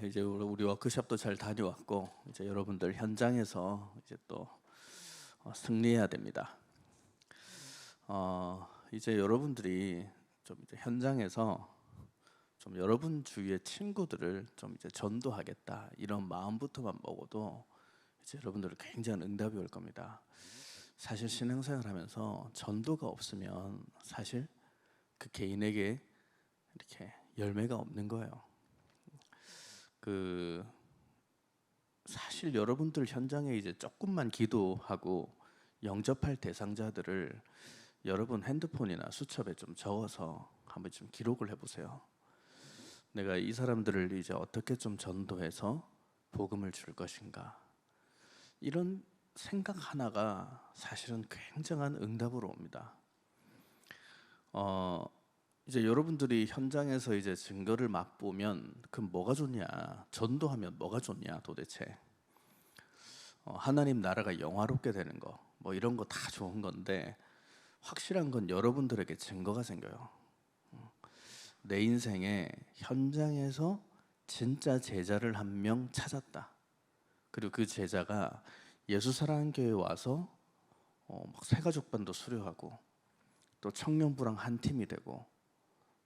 이제 우리 워크숍도 잘 다녀왔고 이제 여러분들 현장에서 이제 또 승리해야 됩니다. 이제 여러분들이 좀 이제 현장에서 좀 여러분 주위의 친구들을 좀 이제 전도하겠다 이런 마음부터만 먹어도 이제 여러분들 굉장한 응답이 올 겁니다. 사실 신앙생활하면서 전도가 없으면 사실 그 개인에게 이렇게 열매가 없는 거예요. 사실 여러분들 현장에 이제 조금만 기도하고 영접할 대상자들을 여러분 핸드폰이나 수첩에 좀 적어서 한번 좀 기록을 해보세요. 내가 이 사람들을 이제 어떻게 좀 전도해서 복음을 줄 것인가, 이런 생각 하나가 사실은 굉장한 응답으로 옵니다. 이제 여러분들이 현장에서 이제 증거를 맛보면 그럼 뭐가 좋냐? 전도하면 뭐가 좋냐 도대체? 하나님 나라가 영화롭게 되는 거, 뭐 이런 거 다 좋은 건데 확실한 건 여러분들에게 증거가 생겨요. 내 인생에 현장에서 진짜 제자를 한 명 찾았다. 그리고 그 제자가 예수사랑교회에 와서 막 새가족반도 수료하고 또 청년부랑 한 팀이 되고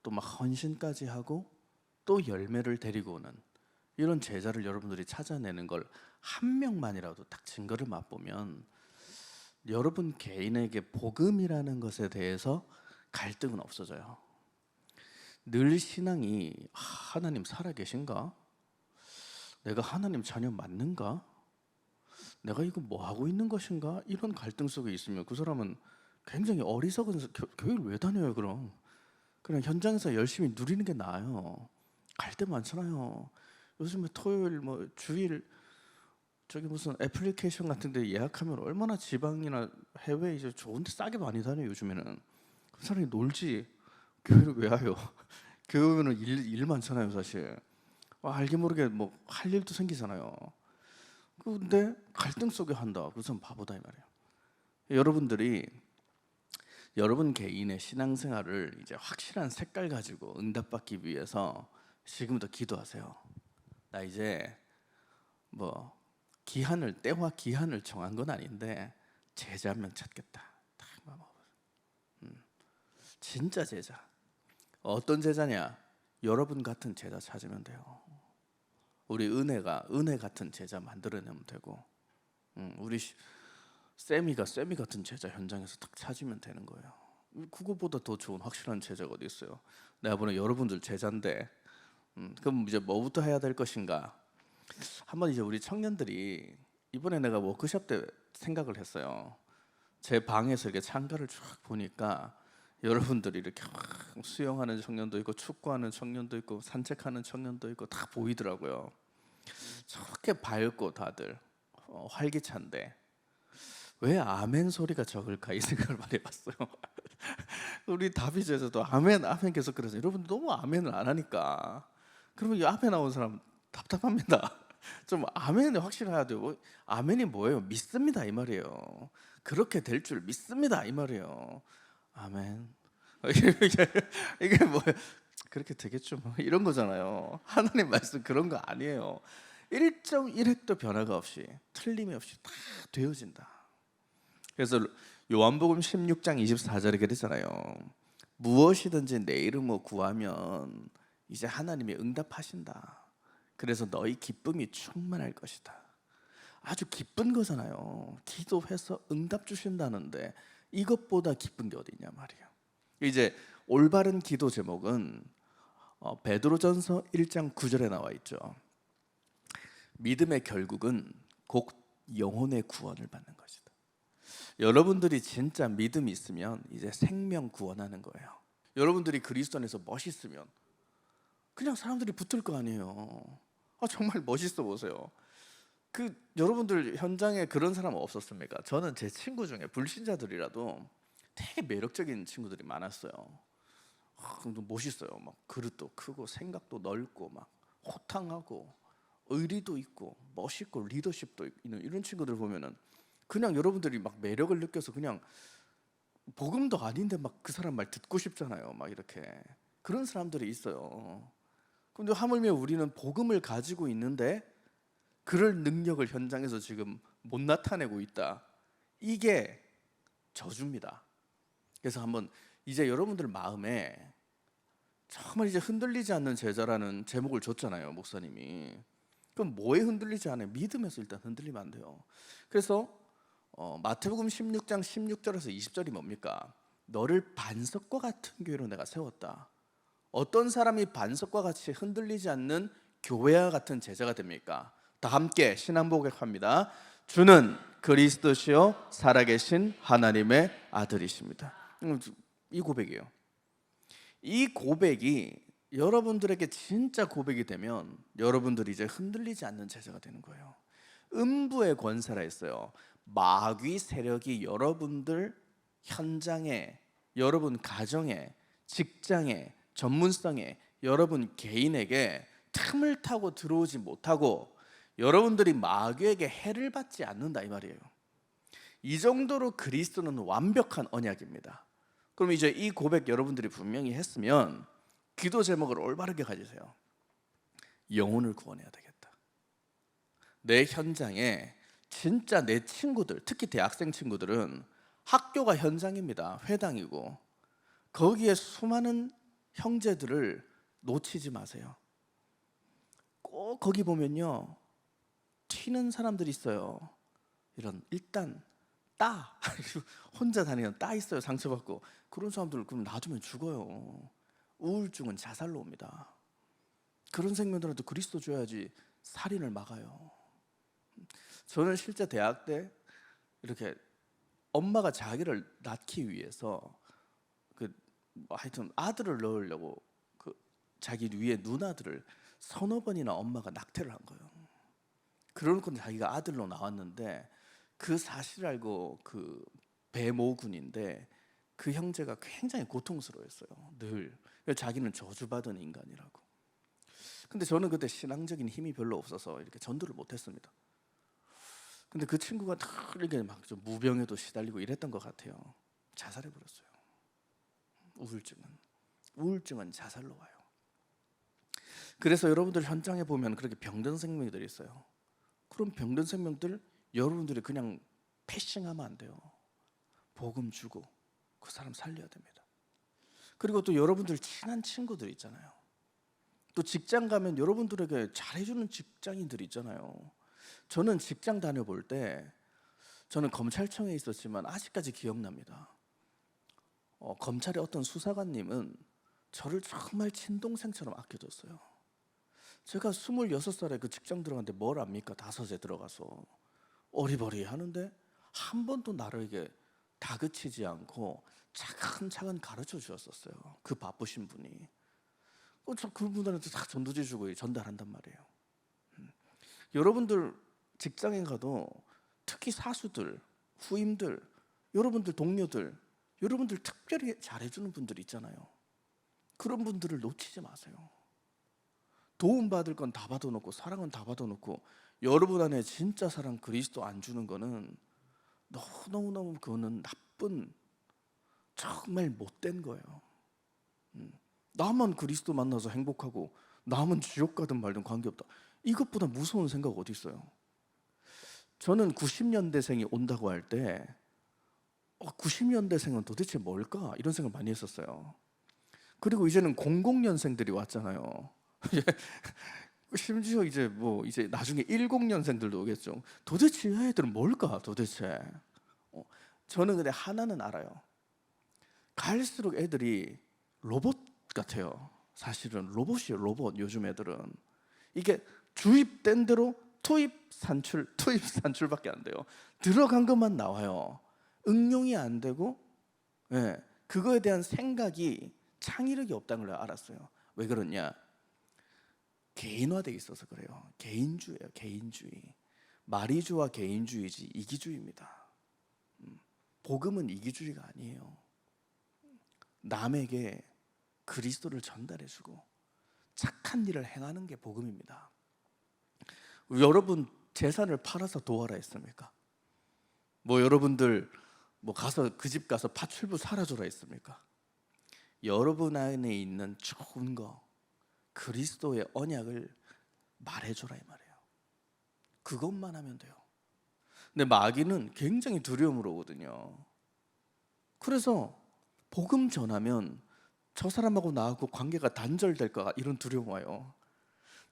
또 막 헌신까지 하고 또 열매를 데리고 오는 이런 제자를 여러분들이 찾아내는 걸 한 명만이라도 딱 증거를 맛보면 여러분 개인에게 복음이라는 것에 대해서 갈등은 없어져요. 늘 신앙이 하나님 살아계신가? 내가 하나님 자녀 맞는가? 내가 이거 뭐 하고 있는 것인가? 이런 갈등 속에 있으면 그 사람은 굉장히 어리석은 교회를 왜 다녀요 그럼? 그냥 현장에서 열심히 누리는 게 나아요. 갈 데 많잖아요. 요즘에 토요일 뭐 주일 저기 무슨 애플리케이션 같은 데 예약하면 얼마나 지방이나 해외 이제 좋은 데 싸게 많이 다녀요 요즘에는. 그 사람이 놀지 교회를 왜 와요? 교회 오면은 일 많잖아요 사실. 알게 모르게 뭐 할 일도 생기잖아요. 근데 갈등 속에 한다. 그 사람 바보다 이 말이에요. 여러분들이 여러분 개인의 신앙생활을 이제 확실한 색깔 가지고 응답받기 위해서 지금부터 기도하세요. 나 이제 뭐 때와 기한을 정한 건 아닌데 제자 한 명 찾겠다. 딱 마음 먹어보세요. 진짜 제자. 어떤 제자냐? 여러분 같은 제자 찾으면 돼요. 우리 은혜 같은 제자 만들어내면 되고, 우리 쌤이 같은 제자 현장에서 딱 찾으면 되는 거예요. 그거보다 더 좋은 확실한 제자가 어디 있어요? 내가 보는 여러분들 제자인데, 그럼 이제 뭐부터 해야 될 것인가? 한번 이제 우리 청년들이 이번에 내가 워크숍 때 생각을 했어요. 제 방에서 이렇게 창가를 쫙 보니까 여러분들이 이렇게 막 수영하는 청년도 있고 축구하는 청년도 있고 산책하는 청년도 있고 다 보이더라고요. 저렇게 밝고 다들 활기찬데 왜 아멘 소리가 적을까 이 생각을 많이 해봤어요. 우리 다비제자도 아멘 아멘 계속 그러세요. 여러분 너무 아멘을 안 하니까 그러면 이 앞에 나온 사람 답답합니다. 좀 아멘이 확실해야 돼요. 아멘이 뭐예요? 믿습니다 이 말이에요. 그렇게 될 줄 믿습니다 이 말이에요. 아멘. 이게 뭐예요? 그렇게 되겠죠 뭐. 이런 거잖아요. 하나님 말씀 그런 거 아니에요. 1.1획도 변화가 없이 틀림이 없이 다 되어진다. 그래서 요한복음 16장 24절에 그랬잖아요. 무엇이든지 내 이름으로 구하면 이제 하나님이 응답하신다. 그래서 너희 기쁨이 충만할 것이다. 아주 기쁜 거잖아요. 기도해서 응답 주신다는데 이것보다 기쁜 게 어디 있냐 말이에요. 이제 올바른 기도 제목은 베드로전서 1장 9절에 나와 있죠. 믿음의 결국은 곧 영혼의 구원을 받는 것이다. 여러분들이 진짜 믿음이 있으면 이제 생명 구원하는 거예요. 여러분들이 그리스도 안에서 멋있으면 그냥 사람들이 붙을 거 아니에요. 정말 멋있어 보세요. 여러분들 현장에 그런 사람 없었습니까? 저는 제 친구 중에 불신자들이라도 되게 매력적인 친구들이 많았어요. 멋있어요. 막 그릇도 크고 생각도 넓고 막 호탕하고 의리도 있고 멋있고 리더십도 있는 이런 친구들 보면은 그냥 여러분들이 막 매력을 느껴서 그냥 복음도 아닌데 막 그 사람 말 듣고 싶잖아요. 막 이렇게 그런 사람들이 있어요. 근데 하물며 우리는 복음을 가지고 있는데 그럴 능력을 현장에서 지금 못 나타내고 있다. 이게 저주입니다. 그래서 한번 이제 여러분들 마음에 정말 이제 흔들리지 않는 제자라는 제목을 줬잖아요, 목사님이. 그럼 뭐에 흔들리지 않아요? 믿음에서 일단 흔들리면 안 돼요. 그래서 마태복음 16장 16절에서 20절이 뭡니까? 너를 반석과 같은 교회로 내가 세웠다. 어떤 사람이 반석과 같이 흔들리지 않는 교회와 같은 제자가 됩니까? 다 함께 신앙고백합니다. 주는 그리스도시요 살아계신 하나님의 아들이십니다. 이 고백이에요. 이 고백이 여러분들에게 진짜 고백이 되면 여러분들이 이제 흔들리지 않는 제자가 되는 거예요. 음부의 권세라 했어요. 마귀 세력이 여러분들 현장에, 여러분 가정에, 직장에, 전문성에, 여러분 개인에게 틈을 타고 들어오지 못하고 여러분들이 마귀에게 해를 받지 않는다 이 말이에요. 이 정도로 그리스도는 완벽한 언약입니다. 그럼 이제 이 고백 여러분들이 분명히 했으면 기도 제목을 올바르게 가지세요. 영혼을 구원해야 되겠다. 내 현장에 진짜 내 친구들, 특히 대학생 친구들은 학교가 현장입니다. 회당이고 거기에 수많은 형제들을 놓치지 마세요. 꼭 거기 보면요 튀는 사람들이 있어요. 이런 일단 따 혼자 다니는 따 있어요. 상처받고 그런 사람들 그럼 놔두면 죽어요. 우울증은 자살로 옵니다. 그런 생명들한테 그리스도 줘야지 살인을 막아요. 저는 실제 대학 때 이렇게 엄마가 자기를 낳기 위해서 하여튼 아들을 넣으려고 자기 위에 누나들을 서너 번이나 엄마가 낙태를 한 거예요. 그러놓고 자기가 아들로 나왔는데 그 사실을 알고 그 배모군인데 그 형제가 굉장히 고통스러워했어요. 늘 자기는 저주받은 인간이라고. 근데 저는 그때 신앙적인 힘이 별로 없어서 이렇게 전도를 못했습니다. 근데 그 친구가 이렇게 막 좀 무병에도 시달리고 이랬던 것 같아요. 자살해버렸어요. 우울증은 자살로 와요. 그래서 여러분들 현장에 보면 그렇게 병든 생명들이 있어요. 그럼 병든 생명들 여러분들이 그냥 패싱하면 안 돼요. 복음 주고 그 사람 살려야 됩니다. 그리고 또 여러분들 친한 친구들 있잖아요. 또 직장 가면 여러분들에게 잘해주는 직장인들이 있잖아요. 저는 직장 다녀볼 때 저는 검찰청에 있었지만 아직까지 기억납니다. 검찰의 어떤 수사관님은 저를 정말 친동생처럼 아껴줬어요. 제가 26살에 그 직장 들어갔는데 뭘 압니까? 5에 들어가서 어리버리 하는데 한 번도 나를 이게 다그치지 않고 차근차근 가르쳐 주었었어요. 그 바쁘신 분이. 저 그분들한테 다 전도지 주고 전달한단 말이에요. 여러분들 직장에 가도 특히 사수들, 후임들, 여러분들 동료들, 여러분들 특별히 잘해주는 분들 있잖아요. 그런 분들을 놓치지 마세요. 도움받을 건 다 받아놓고 사랑은 다 받아놓고 여러분 안에 진짜 사랑 그리스도 안 주는 거는 너무너무 그거는 나쁜 정말 못된 거예요. 나만 그리스도 만나서 행복하고 남은 지옥 가든 말든 관계없다. 이것보다 무서운 생각 어디 있어요? 저는 90년대생이 온다고 할 때 90년대생은 도대체 뭘까? 이런 생각 많이 했었어요. 그리고 이제는 00년생들이 왔잖아요. 심지어 이제 이제 나중에 10년생들도 오겠죠. 도대체 이 애들은 뭘까? 도대체. 저는 근데 하나는 알아요. 갈수록 애들이 로봇 같아요. 사실은 로봇이에요. 로봇. 요즘 애들은 이게 주입된 대로 투입 산출밖에 안 돼요. 들어간 것만 나와요. 응용이 안 되고 그거에 대한 생각이 창의력이 없다는 걸 알았어요. 왜 그러냐? 개인화되어 있어서 그래요. 개인주의예요. 개인주의. 마리주와 개인주의지 이기주의입니다. 복음은 이기주의가 아니에요. 남에게 그리스도를 전달해주고 착한 일을 행하는 게 복음입니다. 여러분 재산을 팔아서 도와라 했습니까? 여러분들 가서 그 집 가서 파출부 사라줘라 했습니까? 여러분 안에 있는 좋은 거, 그리스도의 언약을 말해줘라 이 말이에요. 그것만 하면 돼요. 근데 마귀는 굉장히 두려움으로 오거든요. 그래서 복음 전하면 저 사람하고 나하고 관계가 단절될까 이런 두려움 와요.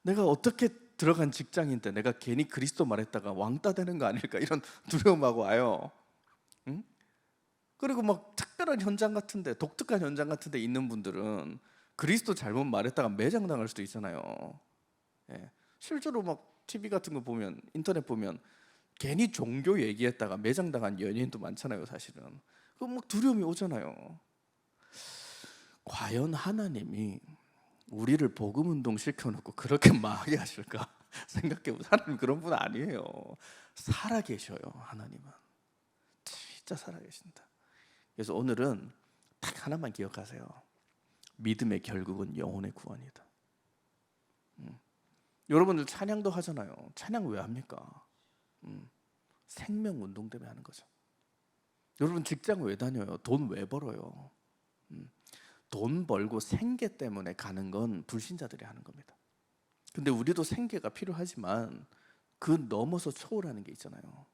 내가 어떻게 들어간 직장인데 내가 괜히 그리스도 말했다가 왕따 되는 거 아닐까 이런 두려움하고 와요. 응? 그리고 막 특별한 현장 같은데, 독특한 현장 같은데 있는 분들은 그리스도 잘못 말했다가 매장당할 수도 있잖아요. 예. 실제로 막 TV 같은 거 보면, 인터넷 보면 괜히 종교 얘기했다가 매장당한 연예인도 많잖아요, 사실은. 그럼 막 두려움이 오잖아요. 과연 하나님이 우리를 복음 운동 시켜놓고 그렇게 망하게 하실까? 생각해보면 하나님 그런 분 아니에요. 살아계셔요. 하나님은 진짜 살아계신다. 그래서 오늘은 딱 하나만 기억하세요. 믿음의 결국은 영혼의 구원이다. 여러분들 찬양도 하잖아요. 찬양 왜 합니까? 생명 운동 때문에 하는 거죠. 여러분 직장 왜 다녀요? 돈 왜 벌어요? 돈 벌고 생계 때문에 가는 건 불신자들이 하는 겁니다. 근데 우리도 생계가 필요하지만 그 넘어서 초월하는 게 있잖아요.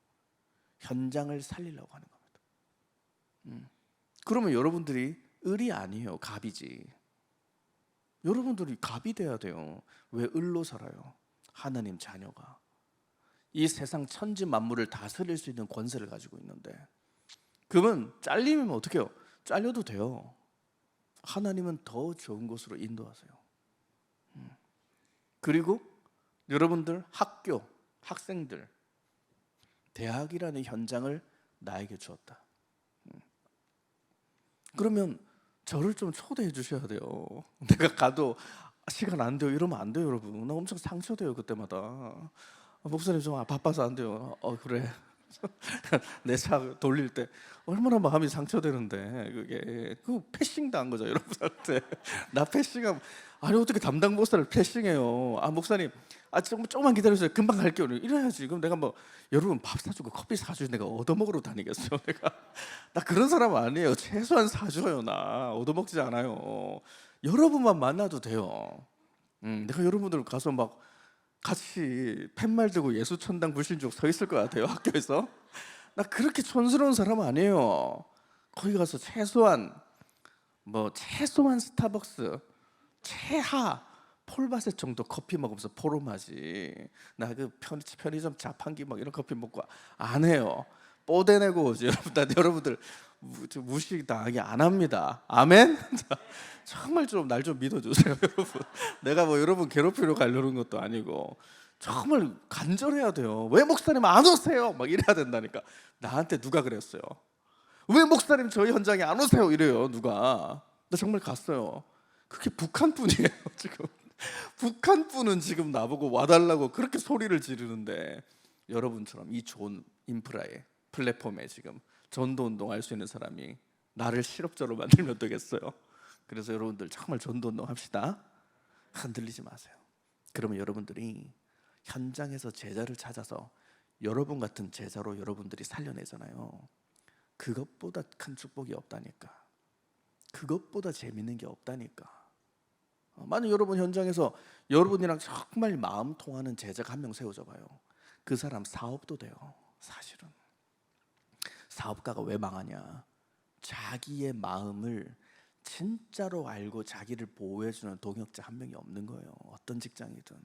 현장을 살리려고 하는 겁니다. 그러면 여러분들이 을이 아니에요. 갑이지. 여러분들이 갑이 돼야 돼요. 왜 을로 살아요? 하나님 자녀가 이 세상 천지 만물을 다스릴 수 있는 권세를 가지고 있는데, 그러면 잘리면 어떻게 해요? 잘려도 돼요. 하나님은 더 좋은 곳으로 인도하세요. 그리고 여러분들 학교, 학생들, 대학이라는 현장을 나에게 주었다. 그러면 저를 좀 초대해 주셔야 돼요. 내가 가도 시간 안 돼요 이러면 안 돼요, 여러분. 나 엄청 상처돼요 그때마다. 목사님 좀 바빠서 안 돼요. 그래. 내 차 돌릴 때 얼마나 마음이 상처되는데, 그게 그 패싱 당한 거죠 여러분한테. 나 패싱하면, 아니 어떻게 담당 목사를 패싱해요? 목사님 조금만 기다려주세요, 금방 갈게요 이래야지. 그럼 내가 뭐 여러분 밥 사주고 커피 사주고 내가 얻어먹으러 다니겠어요? 내가 나 그런 사람 아니에요. 최소한 사줘요. 나 얻어먹지 않아요. 여러분만 만나도 돼요. 내가 여러분들 가서 막 같이 팻말 들고 예수천당 불신족 서 있을 것 같아요 학교에서. 나 그렇게 촌스러운 사람 아니에요. 거기 가서 최소한 스타벅스 최하 폴바셋 정도 커피 먹으면서 포럼하지. 나 그 편의점 자판기 막 이런 커피 먹고 안 해요. 뽀대내고 오지. 여러분들 무식 당하게 안 합니다. 아멘. 정말 좀 날 좀 믿어주세요 여러분. 내가 뭐 여러분 괴롭히러 가려는 것도 아니고 정말 간절해야 돼요. 왜 목사님 안 오세요? 막 이래야 된다니까. 나한테 누가 그랬어요? 왜 목사님 저희 현장에 안 오세요? 이래요 누가. 나 정말 갔어요. 그게 북한뿐이에요 지금. 북한뿐은 지금 나보고 와달라고 그렇게 소리를 지르는데, 여러분처럼 이 좋은 인프라에, 플랫폼에 지금 전도운동 할 수 있는 사람이 나를 실업자로 만들면 어떠겠어요? 그래서 여러분들 정말 전도운동 합시다. 흔들리지 마세요. 그러면 여러분들이 현장에서 제자를 찾아서 여러분 같은 제자로 여러분들이 살려내잖아요. 그것보다 큰 축복이 없다니까. 그것보다 재밌는 게 없다니까. 만약 여러분 현장에서 여러분이랑 정말 마음 통하는 제자가 한 명 세워져 봐요. 그 사람 사업도 돼요. 사실은 사업가가 왜 망하냐? 자기의 마음을 진짜로 알고 자기를 보호해주는 동역자 한 명이 없는 거예요. 어떤 직장이든.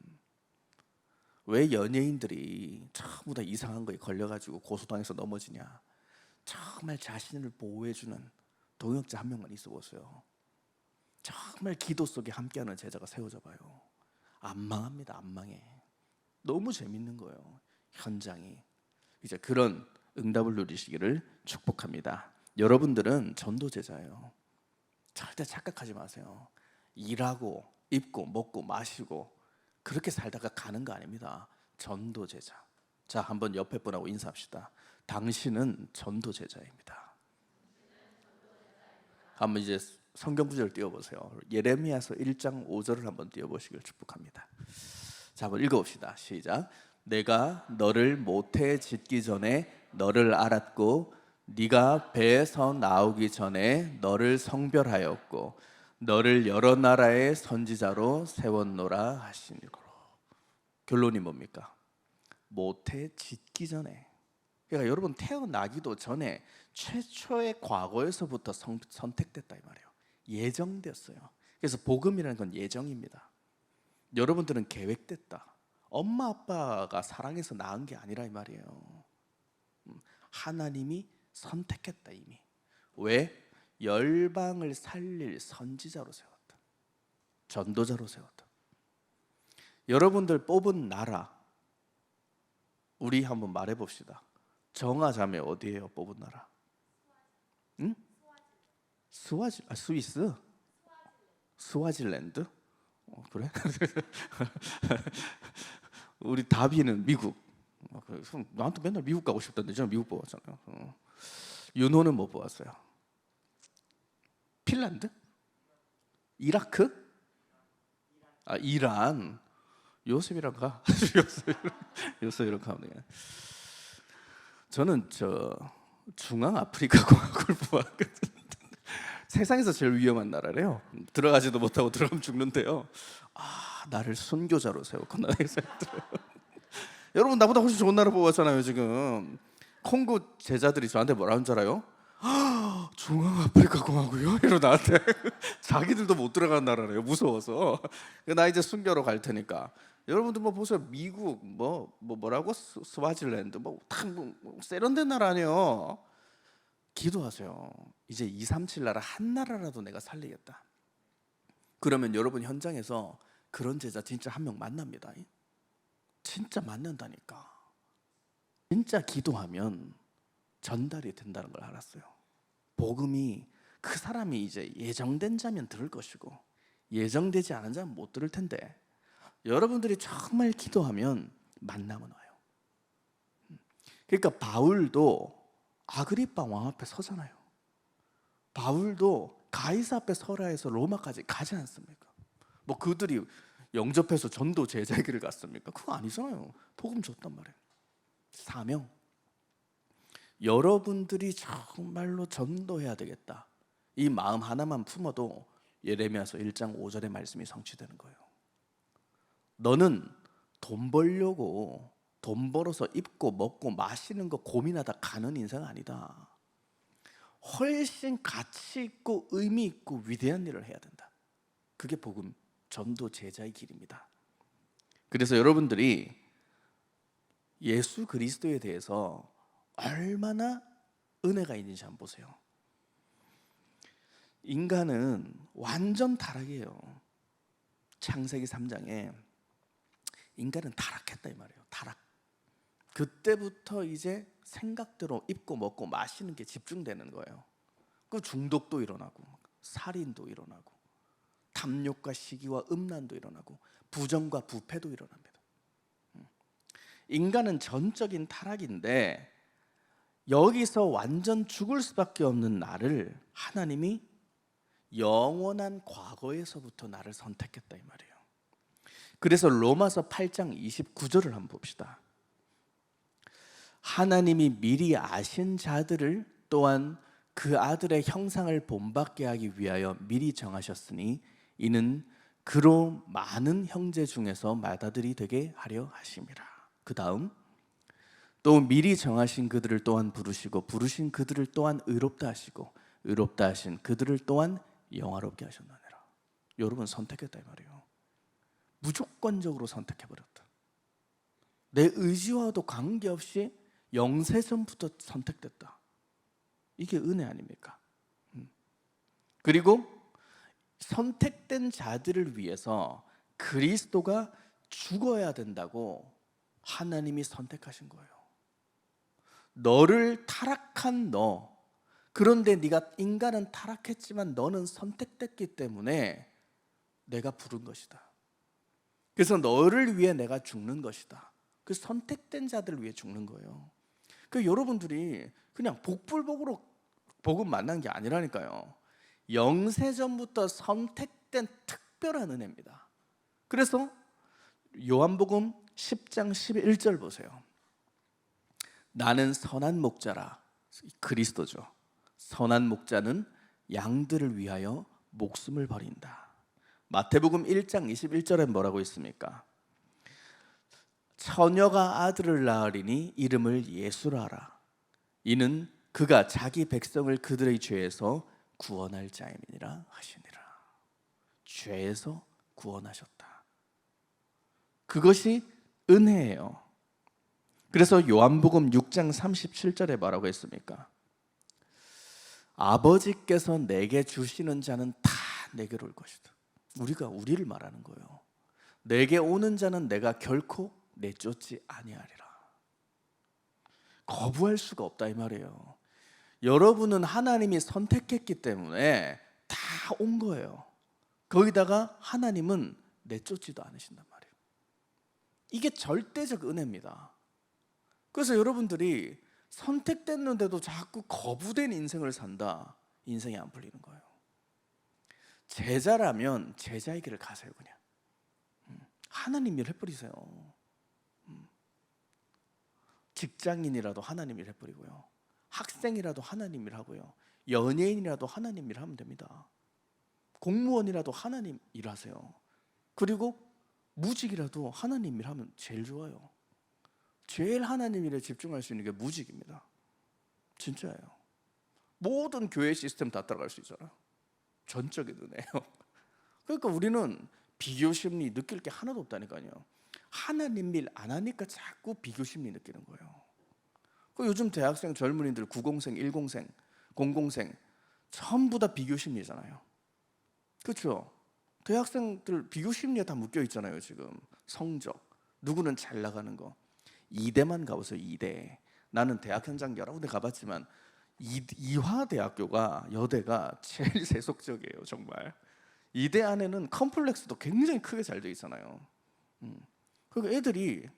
왜 연예인들이 전부 다 이상한 거에 걸려가지고 고소당해서 넘어지냐? 정말 자신을 보호해주는 동역자 한 명만 있어 보세요. 정말 기도 속에 함께하는 제자가 세워져 봐요. 안 망합니다. 안 망해. 너무 재밌는 거예요. 현장이. 이제 그런 응답을 누리시기를 축복합니다. 여러분들은 전도 제자예요. 절대 착각하지 마세요. 일하고 입고 먹고 마시고 그렇게 살다가 가는 거 아닙니다. 전도 제자. 자, 한번 옆에 분하고 인사합시다. 당신은 전도 제자입니다. 한번 이제 성경 구절 띄워보세요. 예레미야서 1장 5절을 한번 띄워보시길 축복합니다. 자, 한번 읽어봅시다. 시작. 내가 너를 모태에 짓기 전에 너를 알았고 네가 배에서 나오기 전에 너를 성별하였고 너를 여러 나라의 선지자로 세웠노라 하시니로. 결론이 뭡니까? 모태 짓기 전에, 그러니까 여러분 태어나기도 전에 최초의 과거에서부터 선택됐다 이 말이에요. 예정됐어요. 그래서 복음이라는 건 예정입니다. 여러분들은 계획됐다. 엄마 아빠가 사랑해서 낳은 게 아니라 이 말이에요. 하나님이 선택했다 이미. 왜? 열방을 살릴 선지자로 세웠다. 전도자로 세웠다. 여러분들 뽑은 나라 우리 한번 말해 봅시다. 정하자면 어디예요? 뽑은 나라? 응? 스위스? 스와질랜드? 그래? 우리 다비는 미국. 나한테 맨날 미국 가고 싶던데 저는 미국 뽑았잖아요. 윤호는 뭐 뽑았어요? 핀란드? 이라크? 이란. 요셉이랑 가. 요셉이랑 가면 되겠네. 저는 중앙 아프리카 공화국을 뽑았거든요. 세상에서 제일 위험한 나라래요. 들어가지도 못하고 들어가면 죽는데요. 나를 순교자로 세웠구나. 여러분 나보다 훨씬 좋은 나라 뽑았잖아요. 지금 콩고 제자들이 저한테 뭐라는 줄 알아요? 중앙 아프리카 공화국이요? 이러 나한테. 자기들도 못 들어가는 나라래요. 무서워서. 나 이제 순교로 갈 테니까. 여러분들 뭐 보세요. 미국 뭐라고 스와질랜드 다 세련된 나라 아니에요. 기도하세요. 이제 237 나라 한 나라라도 내가 살리겠다. 그러면 여러분 현장에서 그런 제자 진짜 한 명 만납니다. 진짜 만난다니까. 진짜 기도하면 전달이 된다는 걸 알았어요. 복음이 그 사람이 이제 예정된 자면 들을 것이고 예정되지 않은 자면 못 들을 텐데 여러분들이 정말 기도하면 만남은 와요. 그러니까 바울도 아그리빠 왕 앞에 서잖아요. 바울도 가이사 앞에 서라 해서 로마까지 가지 않습니까? 뭐 그들이 영접해서 전도 제자의 길을 갔습니까? 그거 아니잖아요. 복음 줬단 말이에요. 사명. 여러분들이 정말로 전도해야 되겠다. 이 마음 하나만 품어도 예레미야서 1장 5절의 말씀이 성취되는 거예요. 너는 돈 벌려고 돈 벌어서 입고 먹고 마시는 거 고민하다 가는 인생 아니다. 훨씬 가치 있고 의미 있고 위대한 일을 해야 된다. 그게 복음 전도 제자의 길입니다. 그래서 여러분들이 예수 그리스도에 대해서 얼마나 은혜가 있는지 한번 보세요. 인간은 완전 타락이에요. 창세기 3장에 인간은 타락했다 이 말이에요. 타락. 그때부터 이제 생각대로 입고 먹고 마시는 게 집중되는 거예요. 그 중독도 일어나고 살인도 일어나고 탐욕과 시기와 음란도 일어나고 부정과 부패도 일어납니다. 인간은 전적인 타락인데 여기서 완전 죽을 수밖에 없는 나를 하나님이 영원한 과거에서부터 나를 선택했다 이 말이에요. 그래서 로마서 8장 29절을 한번 봅시다. 하나님이 미리 아신 자들을 또한 그 아들의 형상을 본받게 하기 위하여 미리 정하셨으니 이는 그로 많은 형제 중에서 맏아들이 되게 하려 하심이라. 그 다음 또 미리 정하신 그들을 또한 부르시고 부르신 그들을 또한 의롭다 하시고 의롭다 하신 그들을 또한 영화롭게 하셨느니라. 여러분 선택했다 이 말이에요. 무조건적으로 선택해버렸다. 내 의지와도 관계없이 영세전부터 선택됐다. 이게 은혜 아닙니까? 그리고 선택된 자들을 위해서 그리스도가 죽어야 된다고 하나님이 선택하신 거예요. 너를 타락한 너, 그런데 네가 인간은 타락했지만 너는 선택됐기 때문에 내가 부른 것이다. 그래서 너를 위해 내가 죽는 것이다. 그 선택된 자들을 위해 죽는 거예요. 그 여러분들이 그냥 복불복으로 복음 만난 게 아니라니까요. 영세전부터 선택된 특별한 은혜입니다. 그래서 요한복음 10장 11절 보세요. 나는 선한 목자라. 그리스도죠. 선한 목자는 양들을 위하여 목숨을 버린다. 마태복음 1장 21절에 뭐라고 있습니까? 처녀가 아들을 낳으리니 이름을 예수라 하라. 이는 그가 자기 백성을 그들의 죄에서 구원할 자임이니라 하시니라. 죄에서 구원하셨다. 그것이 은혜예요. 그래서 요한복음 6장 37절에 뭐라고 했습니까? 아버지께서 내게 주시는 자는 다 내게로 올 것이다. 우리를 말하는 거예요. 내게 오는 자는 내가 결코 내쫓지 아니하리라. 거부할 수가 없다 이 말이에요. 여러분은 하나님이 선택했기 때문에 다 온 거예요. 거기다가 하나님은 내쫓지도 않으신단 말이에요. 이게 절대적 은혜입니다. 그래서 여러분들이 선택됐는데도 자꾸 거부된 인생을 산다. 인생이 안 풀리는 거예요. 제자라면 제자의 길을 가세요. 그냥 하나님 일 해버리세요. 직장인이라도 하나님 일 해버리고요, 학생이라도 하나님 일 하고요, 연예인이라도 하나님 일 하면 됩니다. 공무원이라도 하나님 일 하세요. 그리고 무직이라도 하나님 일 하면 제일 좋아요. 제일 하나님 일에 집중할 수 있는 게 무직입니다. 진짜예요. 모든 교회 시스템 다 따라갈 수 있잖아요. 전적인 은혜예요. 그러니까 우리는 비교 심리 느낄 게 하나도 없다니까요. 하나님 일 안 하니까 자꾸 비교 심리 느끼는 거예요. 그 요즘 대학생 젊은이들 90생, 10생, 00생 전부 다 비교 심리잖아요. 그렇죠? 대학생들 비교 심리에 다 묶여 있잖아요. 지금 성적, 누구는 잘 나가는 거. 이대만 가보세요. 이대. 나는 대학 현장 여러 군데 가봤지만 이화대학교가, 여대가 제일 세속적이에요. 정말. 이대 안에는 컴플렉스도 굉장히 크게 잘 돼 있잖아요. 그러니까 애들이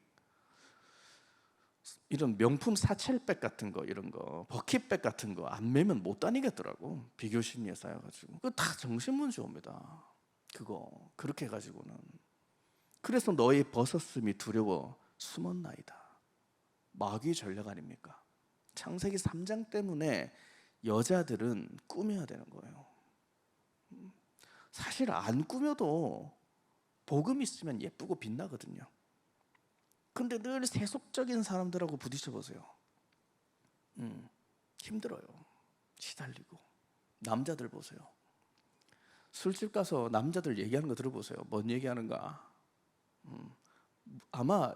이런 명품 사첼백 같은 거, 이런 거, 버킷백 같은 거 안 매면 못 다니겠더라고. 비교 심리에 쌓여가지고. 그거 다 정신문제 옵니다. 그거 그렇게 해가지고는. 그래서 너의 벗었음이 두려워 숨었나이다. 마귀 전략 아닙니까? 창세기 3장 때문에 여자들은 꾸며야 되는 거예요. 사실 안 꾸며도 복음 있으면 예쁘고 빛나거든요. 근데 늘 세속적인 사람들하고 부딪혀 보세요. 힘들어요. 시달리고. 남자들 보세요. 술집 가서 남자들 얘기하는 거 들어보세요. 뭔 얘기하는가? 아마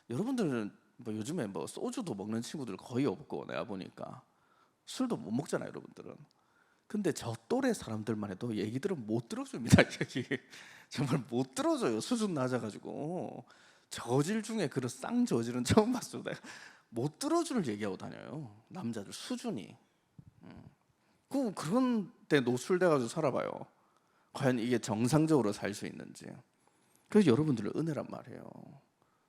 여러분들은 뭐 요즘에 뭐 소주도 먹는 친구들 거의 없고, 내가 보니까 술도 못 먹잖아요, 여러분들은. 근데 저 또래 사람들만 해도 얘기들은 못 들어줍니다. 여기 정말 못 들어줘요. 수준 낮아가지고. 저질 중에 그런 쌍저질은 처음 봤어요. 내가 못 들어줄 얘기하고 다녀요. 남자들 수준이. 그런 데 노출돼가지고 살아봐요. 과연 이게 정상적으로 살 수 있는지. 그래서 여러분들은 은혜란 말이에요.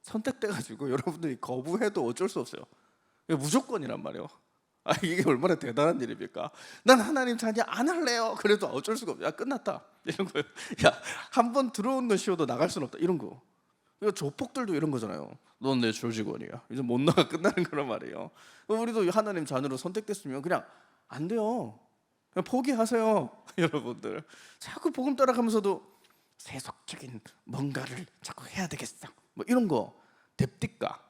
선택돼가지고 여러분들이 거부해도 어쩔 수 없어요. 무조건이란 말이에요. 이게 얼마나 대단한 일입니까? 난 하나님 자녀 안 할래요. 그래도 어쩔 수가 없어요. 끝났다. 이런 거예요. 한 번 들어온 건 쉬워도 나갈 수는 없다. 이런 거. 조폭들도 이런 거잖아요. 넌 내 조직원이야. 이제 못 나가 끝나는 거란 말이에요. 우리도 하나님 자녀로 선택됐으면 그냥 안 돼요. 그냥 포기하세요. 여러분들. 자꾸 복음 따라가면서도 세속적인 뭔가를 자꾸 해야 되겠어. 뭐 이런 거 됩니까?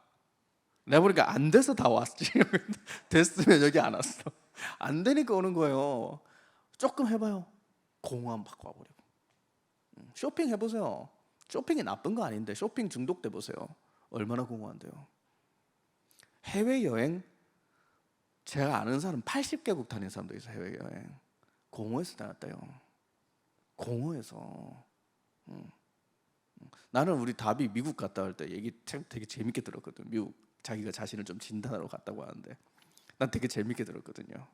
내가 보니까 안 돼서 다 왔지. 됐으면 여기 안 왔어. 안 되니까 오는 거예요. 조금 해봐요. 공허함 받고 와버리고. 쇼핑 해보세요. 쇼핑이 나쁜 거 아닌데 쇼핑 중독돼 보세요. 얼마나 공허한데요. 해외여행, 제가 아는 사람 80개국 다닌 사람도 있어요. 해외여행 공허해서 다녔다요. 공허해서. 나는 우리 답이 미국 갔다 올 때 얘기 되게 재밌게 들었거든. 미국 자기가 자신을 좀 진단하러 갔다고 하는데 난 되게 재밌게 들었거든요.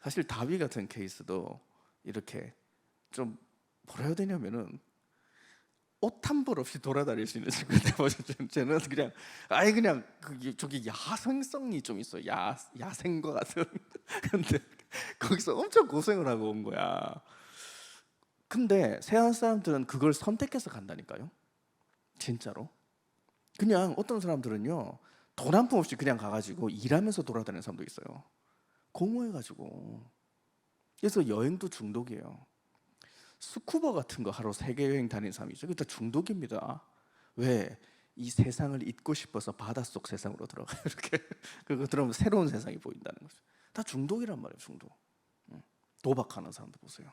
사실 다비 같은 케이스도 이렇게 좀 뭐라 해야 되냐면은 옷 한 벌 없이 돌아다닐 수 있는 친구인데 쟤는 그냥 그냥 저기 야생성이 좀 있어. 야생과 같은. 근데 거기서 엄청 고생을 하고 온 거야. 근데 세상 사람들은 그걸 선택해서 간다니까요. 진짜로. 그냥 어떤 사람들은요, 돈 한 푼 없이 그냥 가가지고 일하면서 돌아다니는 사람도 있어요. 공허해가지고. 그래서 여행도 중독이에요. 스쿠버 같은 거 하러 세계 여행 다니는 사람이 있어요. 그게 다 중독입니다. 왜? 이 세상을 잊고 싶어서 바닷속 세상으로 들어가요. 이렇게 그거 들어오면 새로운 세상이 보인다는 거죠. 다 중독이란 말이에요. 중독. 도박하는 사람들 보세요.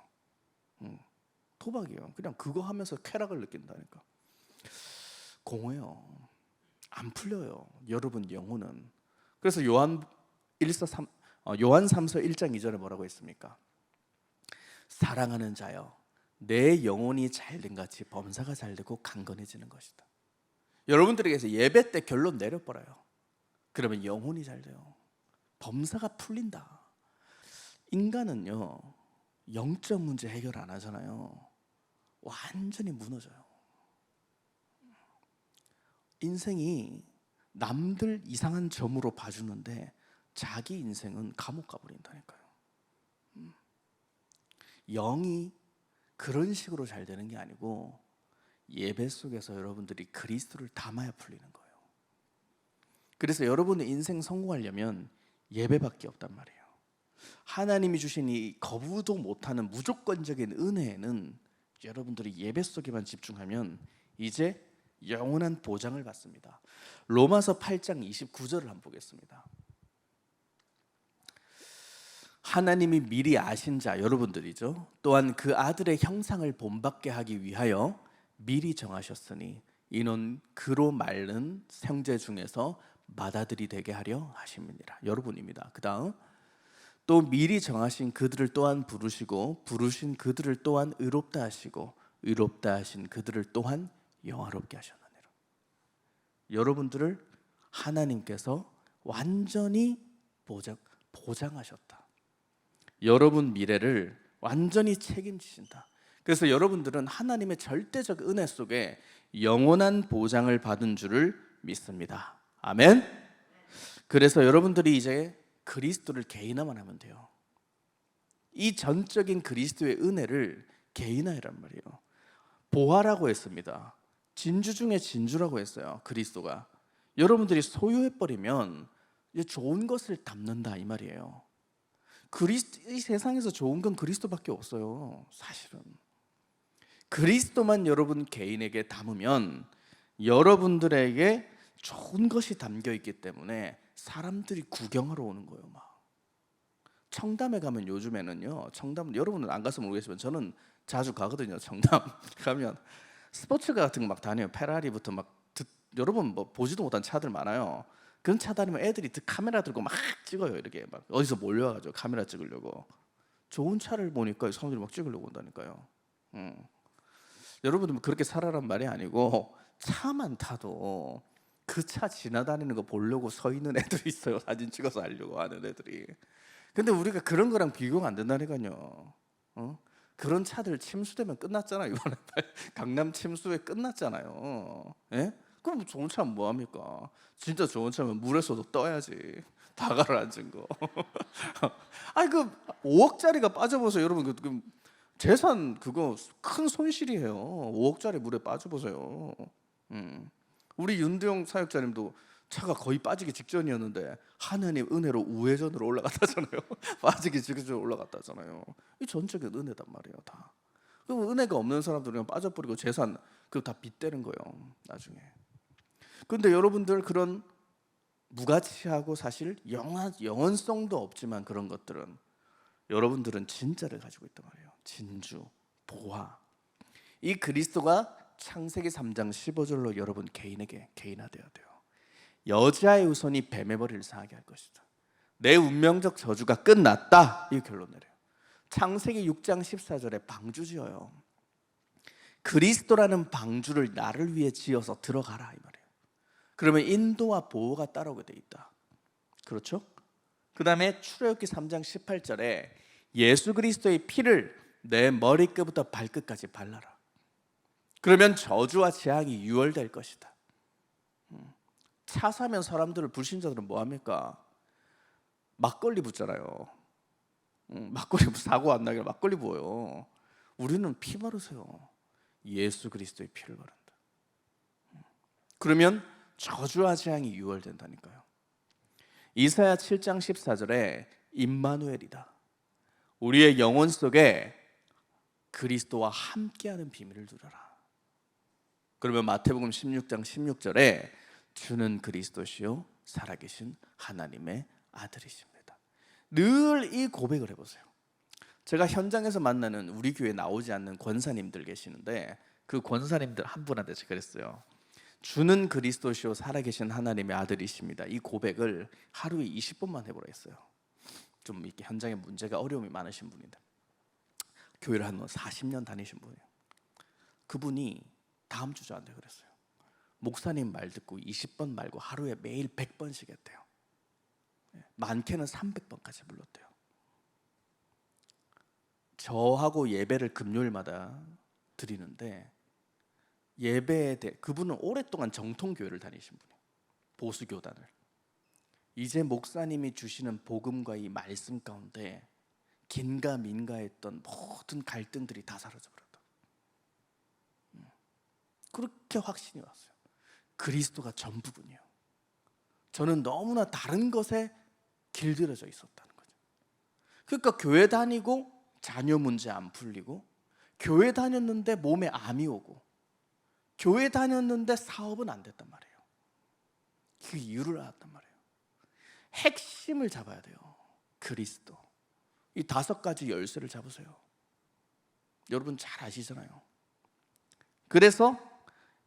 도박이에요. 그냥 그거 하면서 쾌락을 느낀다니까. 공허해요. 안 풀려요. 여러분 영혼은. 그래서 요한 3서 1장 2절에 뭐라고 했습니까? 사랑하는 자여, 내 영혼이 잘된 같이 범사가 잘되고 강건해지는 것이다. 여러분들에게서 예배 때 결론 내려버려요. 그러면 영혼이 잘 돼요. 범사가 풀린다. 인간은요, 영적 문제 해결 안 하잖아요. 완전히 무너져요. 인생이 남들 이상한 점으로 봐주는데 자기 인생은 감옥 가버린다니까요. 영이 그런 식으로 잘 되는 게 아니고 예배 속에서 여러분들이 그리스도를 담아야 풀리는 거예요. 그래서 여러분의 인생 성공하려면 예배밖에 없단 말이에요. 하나님이 주신 이 거부도 못하는 무조건적인 은혜에는 여러분들이 예배 속에만 집중하면 이제 영원한 보장을 받습니다. 로마서 8장 29절을 한번 보겠습니다. 하나님이 미리 아신 자 여러분들이죠. 또한 그 아들의 형상을 본받게 하기 위하여 미리 정하셨으니 이는 그로 말른 형제 중에서 맏아들이 되게 하려 하심이니라. 여러분입니다. 그 다음 또 미리 정하신 그들을 또한 부르시고 부르신 그들을 또한 의롭다 하시고 의롭다 하신 그들을 또한 영화롭게 하셨느니라. 여러분들을 하나님께서 완전히 보장하셨다. 여러분 미래를 완전히 책임지신다. 그래서 여러분들은 하나님의 절대적 은혜 속에 영원한 보장을 받은 줄을 믿습니다. 아멘. 그래서 여러분들이 이제 그리스도를 개인화만 하면 돼요. 이 전적인 그리스도의 은혜를 개인화란 말이에요. 보화라고 했습니다. 진주 중에 진주라고 했어요. 그리스도가. 여러분들이 소유해버리면 이제 좋은 것을 담는다 이 말이에요. 이 세상에서 좋은 건 그리스도밖에 없어요. 사실은 그리스도만 여러분 개인에게 담으면 여러분들에게 좋은 것이 담겨 있기 때문에 사람들이 구경하러 오는 거예요. 막 청담에 가면 요즘에는요, 청담 여러분은 안 가서 모르겠지만 저는 자주 가거든요. 청담 가면 스포츠카 같은 거 막 다녀요. 페라리부터 막 여러분 뭐 보지도 못한 차들 많아요. 그런 차 다니면 애들이 카메라 들고 막 찍어요. 이렇게 막 어디서 몰려가지고 카메라 찍으려고. 좋은 차를 보니까 사람들이 막 찍으려고 온다니까요. 여러분들 그렇게 살아란 말이 아니고 차만 타도 그 차 지나다니는 거 보려고 서 있는 애들이 있어요. 사진 찍어서 하려고 하는 애들이. 근데 우리가 그런 거랑 비교가 안 된다니까요. 그런 차들 침수되면 끝났잖아요. 이번에 강남 침수에 끝났잖아요. 예? 그럼 좋은 차는 뭐합니까? 진짜 좋은 차면 물에서도 떠야지. 다 가라앉은 거. 아니 그 5억짜리가 빠져보세요. 여러분 그 재산 그거 큰 손실이에요. 5억짜리 물에 빠져보세요. 우리 윤두영 사역자님도 차가 거의 빠지기 직전이었는데 하나님 은혜로 우회전으로 올라갔다잖아요. 빠지기 직전으로 올라갔다잖아요. 이 전적인 은혜단 말이에요. 다. 그럼 은혜가 없는 사람들은 빠져버리고 재산 그거 다 빚대는 거예요. 나중에. 근데 여러분들 그런 무가치하고 사실 영원성도 없지만 그런 것들은 여러분들은 진짜를 가지고 있단 말이에요. 진주, 보화. 이 그리스도가 창세기 3장 15절로 여러분 개인에게 개인화되어야 돼요. 여자의 후손이 뱀의 머리를 상하게 할 것이다. 내 운명적 저주가 끝났다. 이 결론 내려요. 창세기 6장 14절에 방주 지어요. 그리스도라는 방주를 나를 위해 지어서 들어가라 이 말이에요. 그러면 인도와 보호가 따라오게 돼 있다. 그렇죠? 그 다음에 출애굽기 3장 18절에 예수 그리스도의 피를 내 머리끝부터 발끝까지 발라라. 그러면 저주와 재앙이 유월될 것이다. 차 사면 사람들을 불신자들은 뭐 합니까? 막걸리 붓잖아요. 막걸리 사고 안 나게 막걸리 부어요. 우리는 피 바르세요. 예수 그리스도의 피를 바른다. 그러면 저주와 재앙이 유월된다니까요. 이사야 7장 14절에 임마누엘이다. 우리의 영혼 속에 그리스도와 함께하는 비밀을 누려라. 그러면 마태복음 16장 16절에 주는 그리스도시요 살아계신 하나님의 아들이십니다. 늘 이 고백을 해보세요. 제가 현장에서 만나는 우리 교회에 나오지 않는 권사님들 계시는데 그 권사님들 한 분한테 제가 그랬어요. 주는 그리스도시요 살아계신 하나님의 아들이십니다. 이 고백을 하루에 20번만 해보라 했어요. 좀 이렇게 현장에 문제가 어려움이 많으신 분인데 교회를 한 40년 다니신 분이에요. 그분이 다음 주 저한테 그랬어요. 목사님 말 듣고 20번 말고 하루에 매일 100번씩 했대요. 많게는 300번까지 불렀대요. 저하고 예배를 금요일마다 드리는데 예배에 대해 그분은 오랫동안 정통교회를 다니신 분이에요. 보수교단을. 이제 목사님이 주시는 복음과 이 말씀 가운데 긴가민가했던 모든 갈등들이 다 사라져버렸다. 그렇게 확신이 왔어요. 그리스도가 전부군요. 저는 너무나 다른 것에 길들여져 있었다는 거죠. 그러니까 교회 다니고 자녀 문제 안 풀리고, 교회 다녔는데 몸에 암이 오고, 교회 다녔는데 사업은 안 됐단 말이에요. 그 이유를 알았단 말이에요. 핵심을 잡아야 돼요. 그리스도. 이 5가지 열쇠를 잡으세요. 여러분 잘 아시잖아요. 그래서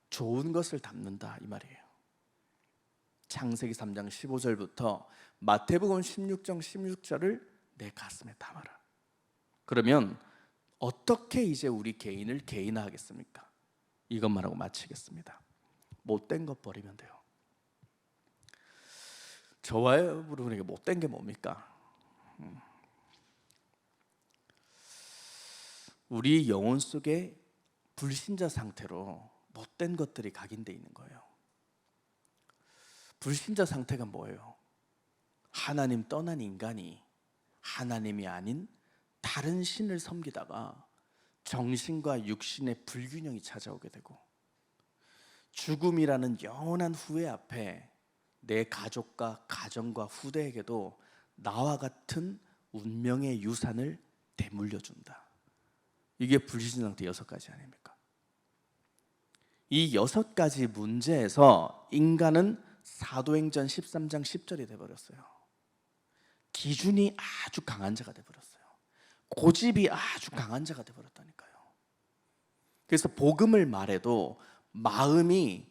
좋은 것을 담는다 이 말이에요. 창세기 3장 15절부터 마태복음 16장 16절을 내 가슴에 담아라. 그러면 어떻게 이제 우리 개인을 개인화하겠습니까? 이것만 하고 마치겠습니다. 못된 것 버리면 돼요. 저와 여러분에게 못된 게 뭡니까? 우리 영혼 속에 불신자 상태로 못된 것들이 각인되어 있는 거예요. 불신자 상태가 뭐예요? 하나님 떠난 인간이 하나님이 아닌 다른 신을 섬기다가 정신과 육신의 불균형이 찾아오게 되고, 죽음이라는 영원한 후회 앞에 내 가족과 가정과 후대에게도 나와 같은 운명의 유산을 되물려준다. 이게 불신자 상태 6가지 아닙니까? 이 6가지 문제에서 인간은 사도행전 13장 10절이 돼버렸어요. 기준이 아주 강한 자가 돼버렸어요. 고집이 아주 강한 자가 돼버렸다니까요. 그래서 복음을 말해도 마음이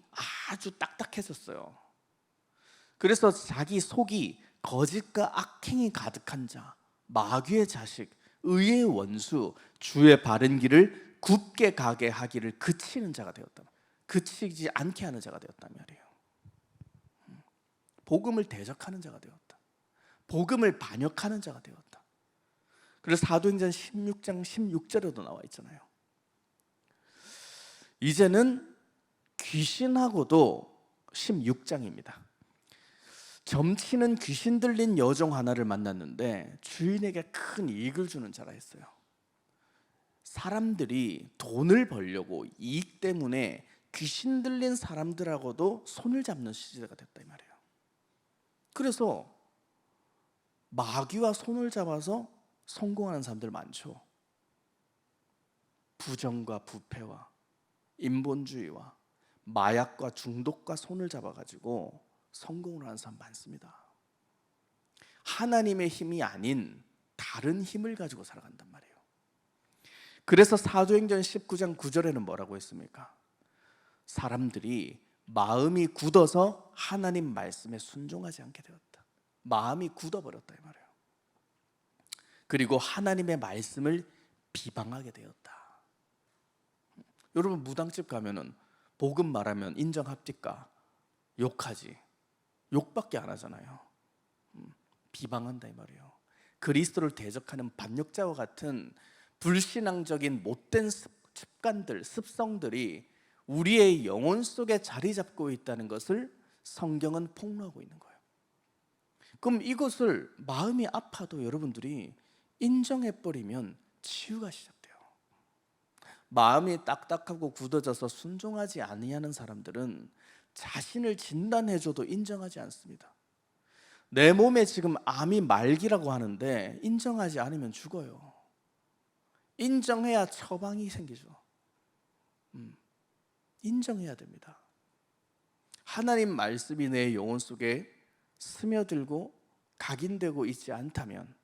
아주 딱딱해졌어요. 그래서 자기 속이 거짓과 악행이 가득한 자, 마귀의 자식, 의의 원수, 주의 바른 길을 굽게 가게 하기를 그치는 자가 되었다. 그치지 않게 하는 자가 되었단 말이에요. 복음을 대적하는 자가 되었다. 복음을 반역하는 자가 되었다. 그래서 사도행전 16장 16절에도 나와 있잖아요. 이제는 귀신하고도 16장입니다. 점치는 귀신 들린 여종 하나를 만났는데 주인에게 큰 이익을 주는 자라 했어요. 사람들이 돈을 벌려고 이익 때문에 귀신 들린 사람들하고도 손을 잡는 시대가 됐다 이 말이에요. 그래서 마귀와 손을 잡아서 성공하는 사람들 많죠. 부정과 부패와 인본주의와 마약과 중독과 손을 잡아가지고 성공을 하는 사람 많습니다. 하나님의 힘이 아닌 다른 힘을 가지고 살아간단 말이에요. 그래서 사도행전 19장 9절에는 뭐라고 했습니까? 사람들이 마음이 굳어서 하나님 말씀에 순종하지 않게 되었다. 마음이 굳어버렸다 이 말이에요. 그리고 하나님의 말씀을 비방하게 되었다. 여러분 무당집 가면은 복음 말하면 인정합니까? 욕하지. 욕밖에 안 하잖아요. 비방한다 이 말이에요. 그리스도를 대적하는 반역자와 같은 불신앙적인 못된 습관들, 습성들이 우리의 영혼 속에 자리 잡고 있다는 것을 성경은 폭로하고 있는 거예요. 그럼 이것을 마음이 아파도 여러분들이 인정해버리면 치유가 시작돼요. 마음이 딱딱하고 굳어져서 순종하지 아니하는 사람들은 자신을 진단해줘도 인정하지 않습니다. 내 몸에 지금 암이 말기라고 하는데 인정하지 않으면 죽어요. 인정해야 처방이 생기죠. 인정해야 됩니다. 하나님 말씀이 내 영혼 속에 스며들고 각인되고 있지 않다면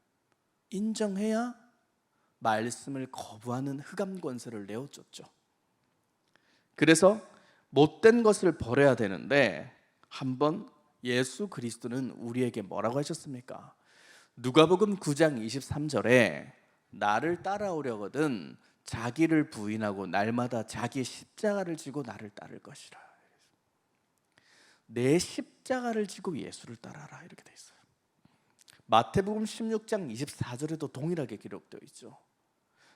인정해야 말씀을 거부하는 흑암 권세를 내어줬죠. 그래서 못된 것을 버려야 되는데 한번 예수 그리스도는 우리에게 뭐라고 하셨습니까? 누가복음 9장 23절에 나를 따라오려거든 자기를 부인하고 날마다 자기의 십자가를 지고 나를 따를 것이라. 내 십자가를 지고 예수를 따라라 이렇게 돼 있어요. 마태복음 16장 24절에도 동일하게 기록되어 있죠.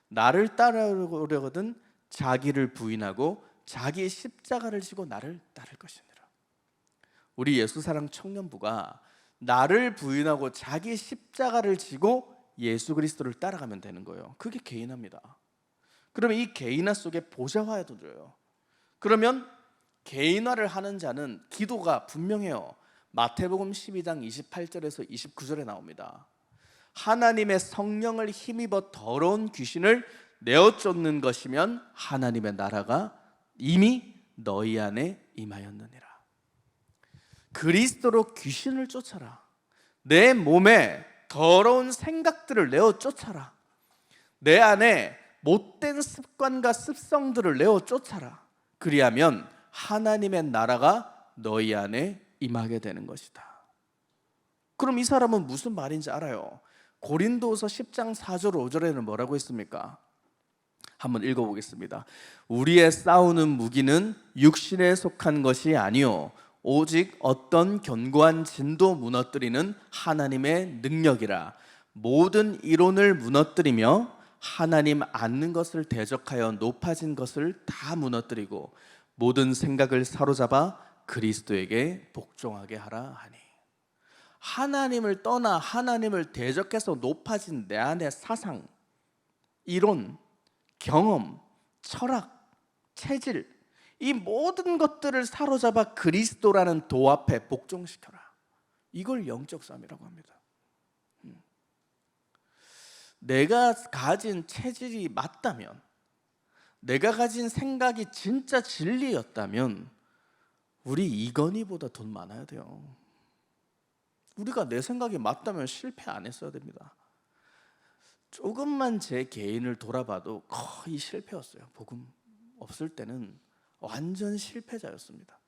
나를 따라오려거든 자기를 부인하고 자기의 십자가를 지고 나를 따를 것이니라. 우리 예수사랑 청년부가 나를 부인하고 자기의 십자가를 지고 예수 그리스도를 따라가면 되는 거예요. 그게 개인화입니다. 그러면 이 개인화 속에 보좌화도 줘요. 그러면 개인화를 하는 자는 기도가 분명해요. 마태복음 12장 28절에서 29절에 나옵니다. 하나님의 성령을 힘입어 더러운 귀신을 내어 쫓는 것이면 하나님의 나라가 이미 너희 안에 임하였느니라. 그리스도로 귀신을 쫓아라. 내 몸에 더러운 생각들을 내어 쫓아라. 내 안에 못된 습관과 습성들을 내어 쫓아라. 그리하면 하나님의 나라가 너희 안에 임하게 되는 것이다. 그럼 이 사람은 무슨 말인지 알아요? 고린도후서 10장 4절 5절에는 뭐라고 했습니까? 한번 읽어보겠습니다. 우리의 싸우는 무기는 육신에 속한 것이 아니요 오직 어떤 견고한 진도 무너뜨리는 하나님의 능력이라. 모든 이론을 무너뜨리며 하나님 않는 것을 대적하여 높아진 것을 다 무너뜨리고 모든 생각을 사로잡아 그리스도에게 복종하게 하라 하니. 하나님을 떠나 하나님을 대적해서 높아진 내 안의 사상, 이론, 경험, 철학, 체질, 이 모든 것들을 사로잡아 그리스도라는 도 앞에 복종시켜라. 이걸 영적 싸움이라고 합니다. 내가 가진 체질이 맞다면, 내가 가진 생각이 진짜 진리였다면 우리 이건희보다 돈 많아야 돼요. 우리가 내 생각이 맞다면 실패 안 했어야 됩니다. 조금만 제 개인을 돌아봐도 거의 실패였어요. 복음 없을 때는 완전 실패자였습니다.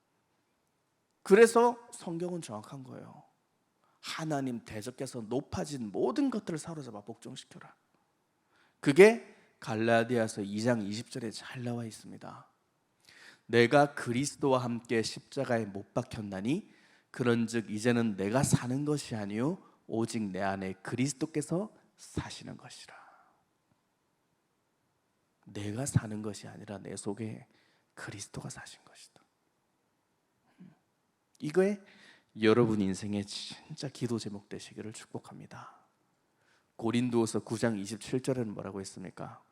그래서 성경은 정확한 거예요. 하나님 대적해서 높아진 모든 것들을 사로잡아 복종시켜라. 그게 갈라디아서 2장 20절에 잘 나와 있습니다. 내가 그리스도와 함께 십자가에 못 박혔나니 그런즉 이제는 내가 사는 것이 아니요 오직 내 안에 그리스도께서 사시는 것이라. 내가 사는 것이 아니라 내 속에 그리스도가 사신 것이다. 이거에 여러분 인생의 진짜 기도 제목 되시기를 축복합니다. 고린도후서 9장 27절에는 뭐라고 했습니까?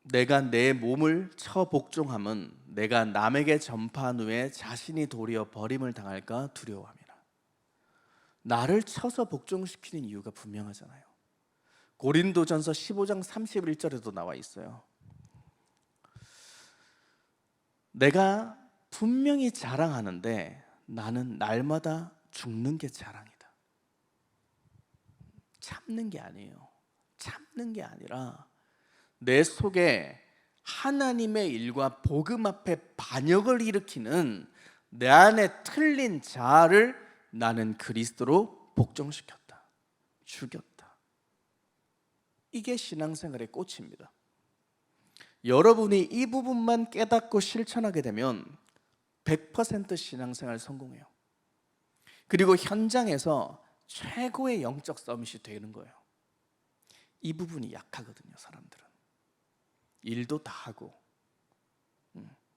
내가 내 몸을 쳐 복종함은 내가 남에게 전파한 후에 자신이 도리어 버림을 당할까 두려워함이라. 나를 쳐서 복종시키는 이유가 분명하잖아요. 고린도전서 15장 31절에도 나와 있어요. 내가 분명히 자랑하는데 나는 날마다 죽는 게 자랑이다. 참는 게 아니에요. 참는 게 아니라 내 속에 하나님의 일과 복음 앞에 반역을 일으키는 내 안에 틀린 자아를 나는 그리스도로 복종시켰다. 죽였다. 이게 신앙생활의 꽃입니다. 여러분이 이 부분만 깨닫고 실천하게 되면 100% 신앙생활 성공해요. 그리고 현장에서 최고의 영적 서밋이 되는 거예요. 이 부분이 약하거든요, 사람들은. 일도 다 하고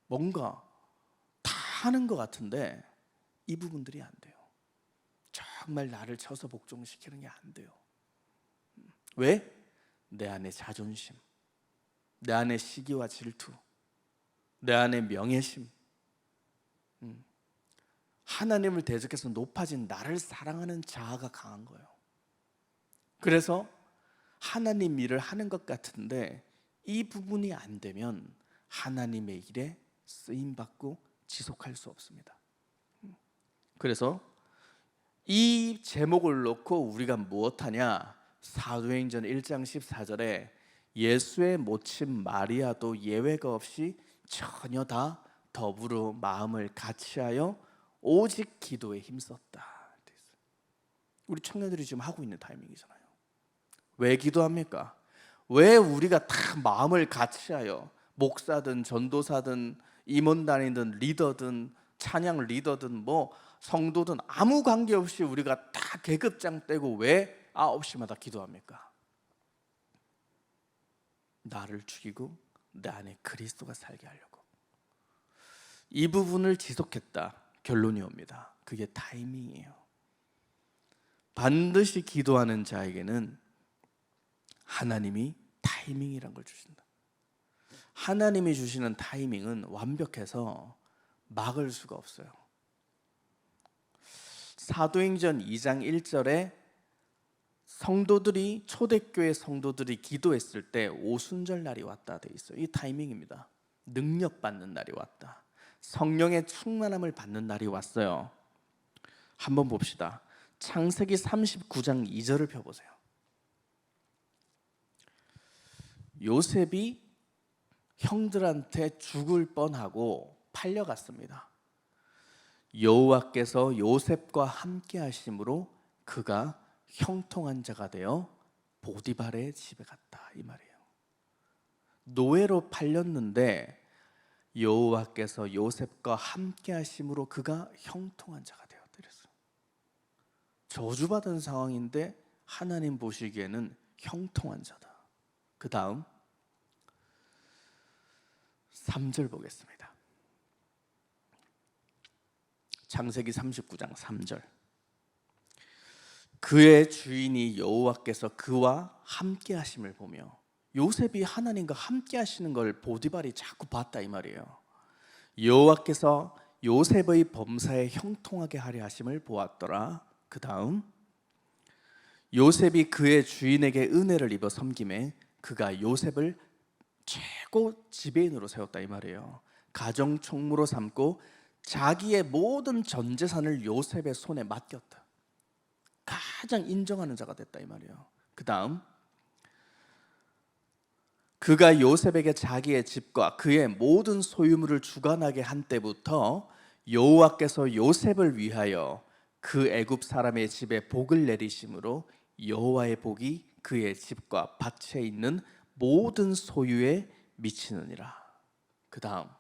뭔가 다 하는 것 같은데 이 부분들이 안 돼요. 정말 나를 쳐서 복종시키는 게 안 돼요. 왜? 내 안에 자존심, 내 안에 시기와 질투, 내 안에 명예심, 하나님을 대적해서 높아진 나를 사랑하는 자아가 강한 거예요. 그래서 하나님 일을 하는 것 같은데 이 부분이 안 되면 하나님의 일에 쓰임받고 지속할 수 없습니다. 그래서 이 제목을 놓고 우리가 무엇하냐? 사도행전 1장 14절에 예수의 모친 마리아도 예외가 없이 전혀 다 더불어 마음을 같이하여 오직 기도에 힘썼다. 우리 청년들이 지금 하고 있는 타이밍이잖아요. 왜 기도합니까? 왜 우리가 다 마음을 같이하여 목사든 전도사든 임원단이든 리더든 찬양 리더든 뭐 성도든 아무 관계없이 우리가 다 계급장 떼고 왜 9시마다 기도합니까? 나를 죽이고 내 안에 그리스도가 살게 하려고. 이 부분을 지속했다. 결론이 옵니다. 그게 타이밍이에요. 반드시 기도하는 자에게는 하나님이 타이밍이란 걸 주신다. 하나님이 주시는 타이밍은 완벽해서 막을 수가 없어요. 사도행전 2장 1절에 성도들이 초대교회 성도들이 기도했을 때 오순절 날이 왔다 돼 있어요. 이 타이밍입니다. 능력 받는 날이 왔다. 성령의 충만함을 받는 날이 왔어요. 한번 봅시다. 창세기 39장 2절을 펴보세요. 요셉이 형들한테 죽을 뻔하고 팔려갔습니다. 여호와께서 요셉과 함께 하심으로 그가 형통한 자가 되어 보디발의 집에 갔다, 이 말이에요. 노예로 팔렸는데 여호와께서 요셉과 함께 하심으로 그가 형통한 자가 되었다. 저주받은 상황인데 하나님 보시기에는 형통한 자다. 그 다음 3절 보겠습니다. 창세기 39장 3절. 그의 주인이 여호와께서 그와 함께 하심을 보며, 요셉이 하나님과 함께 하시는 걸 보디발이 자꾸 봤다 이 말이에요. 여호와께서 요셉의 범사에 형통하게 하려 하심을 보았더라. 그 다음 요셉이 그의 주인에게 은혜를 입어 섬김에 그가 요셉을 최고 지배인으로 세웠다 이 말이에요. 가정 총무로 삼고 자기의 모든 전 재산을 요셉의 손에 맡겼다. 가장 인정하는 자가 됐다 이 말이에요. 그 다음 그가 요셉에게 자기의 집과 그의 모든 소유물을 주관하게 한 때부터 여호와께서 요셉을 위하여 그 애굽 사람의 집에 복을 내리심으로 여호와의 복이 그의 집과 밭에 있는 모든 소유에 미치느니라. 그 다음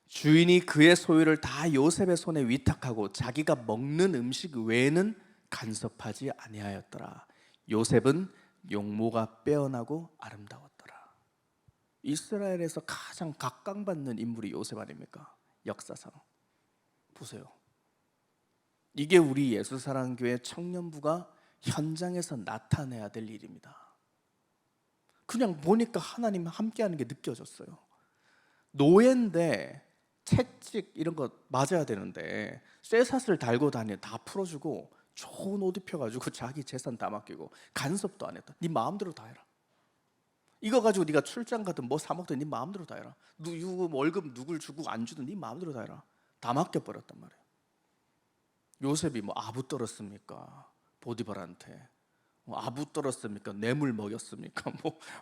주인이 그의 소유를 다 요셉의 손에 위탁하고 자기가 먹는 음식 외에는 간섭하지 아니하였더라. 요셉은 용모가 빼어나고 아름다웠더라. 이스라엘에서 가장 각광받는 인물이 요셉 아닙니까? 역사상 보세요. 이게 우리 예수사랑교회 청년부가 현장에서 나타내야 될 일입니다. 그냥 보니까 하나님 함께하는 게 느껴졌어요. 노예인데 채찍 이런 거 맞아야 되는데 쇠사슬 달고 다니 다 풀어주고 좋은 옷 입혀가지고 자기 재산 다 맡기고 간섭도 안 했다. 네 마음대로 다 해라. 이거 가지고 네가 출장 가든 뭐 사 먹든 네 마음대로 다 해라. 누구 월급 누굴 주고 안 주든 네 마음대로 다 해라. 다 맡겨버렸단 말이에요. 요셉이 뭐 아부 떨었습니까? 보디발한테 아부 떨었습니까? 뇌물 먹였습니까?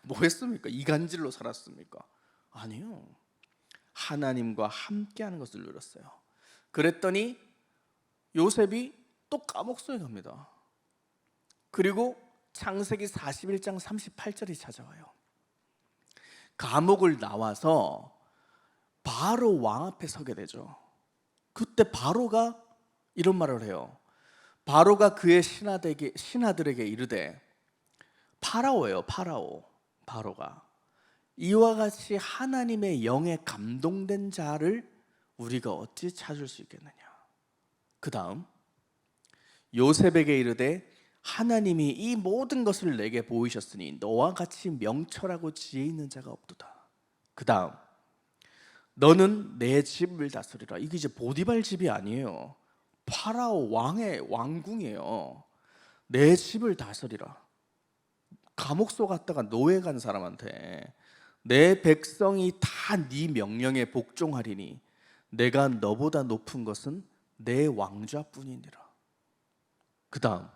뭐 했습니까? 이간질로 살았습니까? 아니요. 하나님과 함께하는 것을 누렸어요. 그랬더니 요셉이 또 감옥소에 갑니다. 그리고 창세기 41장 38절이 찾아와요. 감옥을 나와서 바로 왕 앞에 서게 되죠. 그때 바로가 이런 말을 해요. 바로가 그의 신하들에게 이르되, 파라오예요. 바로가 이와 같이 하나님의 영에 감동된 자를 우리가 어찌 찾을 수 있겠느냐. 그 다음 요셉에게 이르되, 하나님이 이 모든 것을 내게 보이셨으니 너와 같이 명철하고 지혜 있는 자가 없도다. 그 다음 너는 내 집을 다스리라. 이게 이제 보디발 집이 아니에요. 파라오 왕의 왕궁이에요. 내 집을 다스리라. 감옥 속 갔다가 노예 간 사람한테 내 백성이 다 네 명령에 복종하리니 내가 너보다 높은 것은 내 왕좌뿐이니라. 그 다음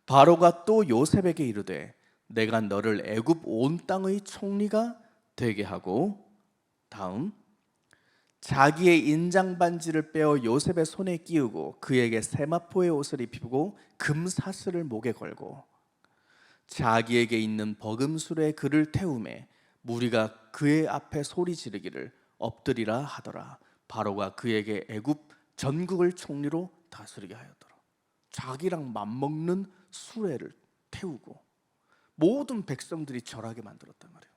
바로가 또 요셉에게 이르되 내가 너를 애굽 온 땅의 총리가 되게 하고, 다음 자기의 인장 반지를 빼어 요셉의 손에 끼우고 그에게 세마포의 옷을 입히고 금사슬을 목에 걸고 자기에게 있는 버금술에 그를 태우매 무리가 그의 앞에 소리 지르기를 엎드리라 하더라. 바로가 그에게 애굽 전국을 총리로 다스리게 하였더라. 자기랑 맞먹는 수레를 태우고 모든 백성들이 절하게 만들었단 말이에요.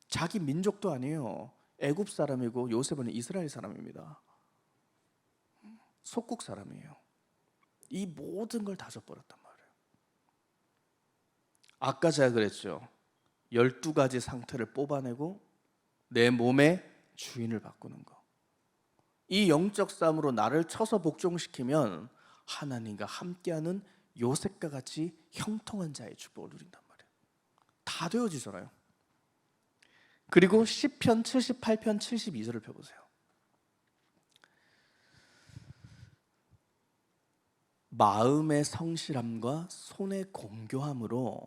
자기 민족도 아니에요. 애굽 사람이고 요셉은 이스라엘 사람입니다. 속국 사람이에요. 이 모든 걸 다 져버렸단 말이에요. 아까 제가 그랬죠. 12가지 상태를 뽑아내고 내 몸의 주인을 바꾸는 거. 이 영적 싸움으로 나를 쳐서 복종시키면 하나님과 함께하는 요셉과 같이 형통한 자의 축복을 누린단 말이에요. 다 되어지잖아요. 그리고 시편 78편 72절을 펴보세요. 마음의 성실함과 손의 공교함으로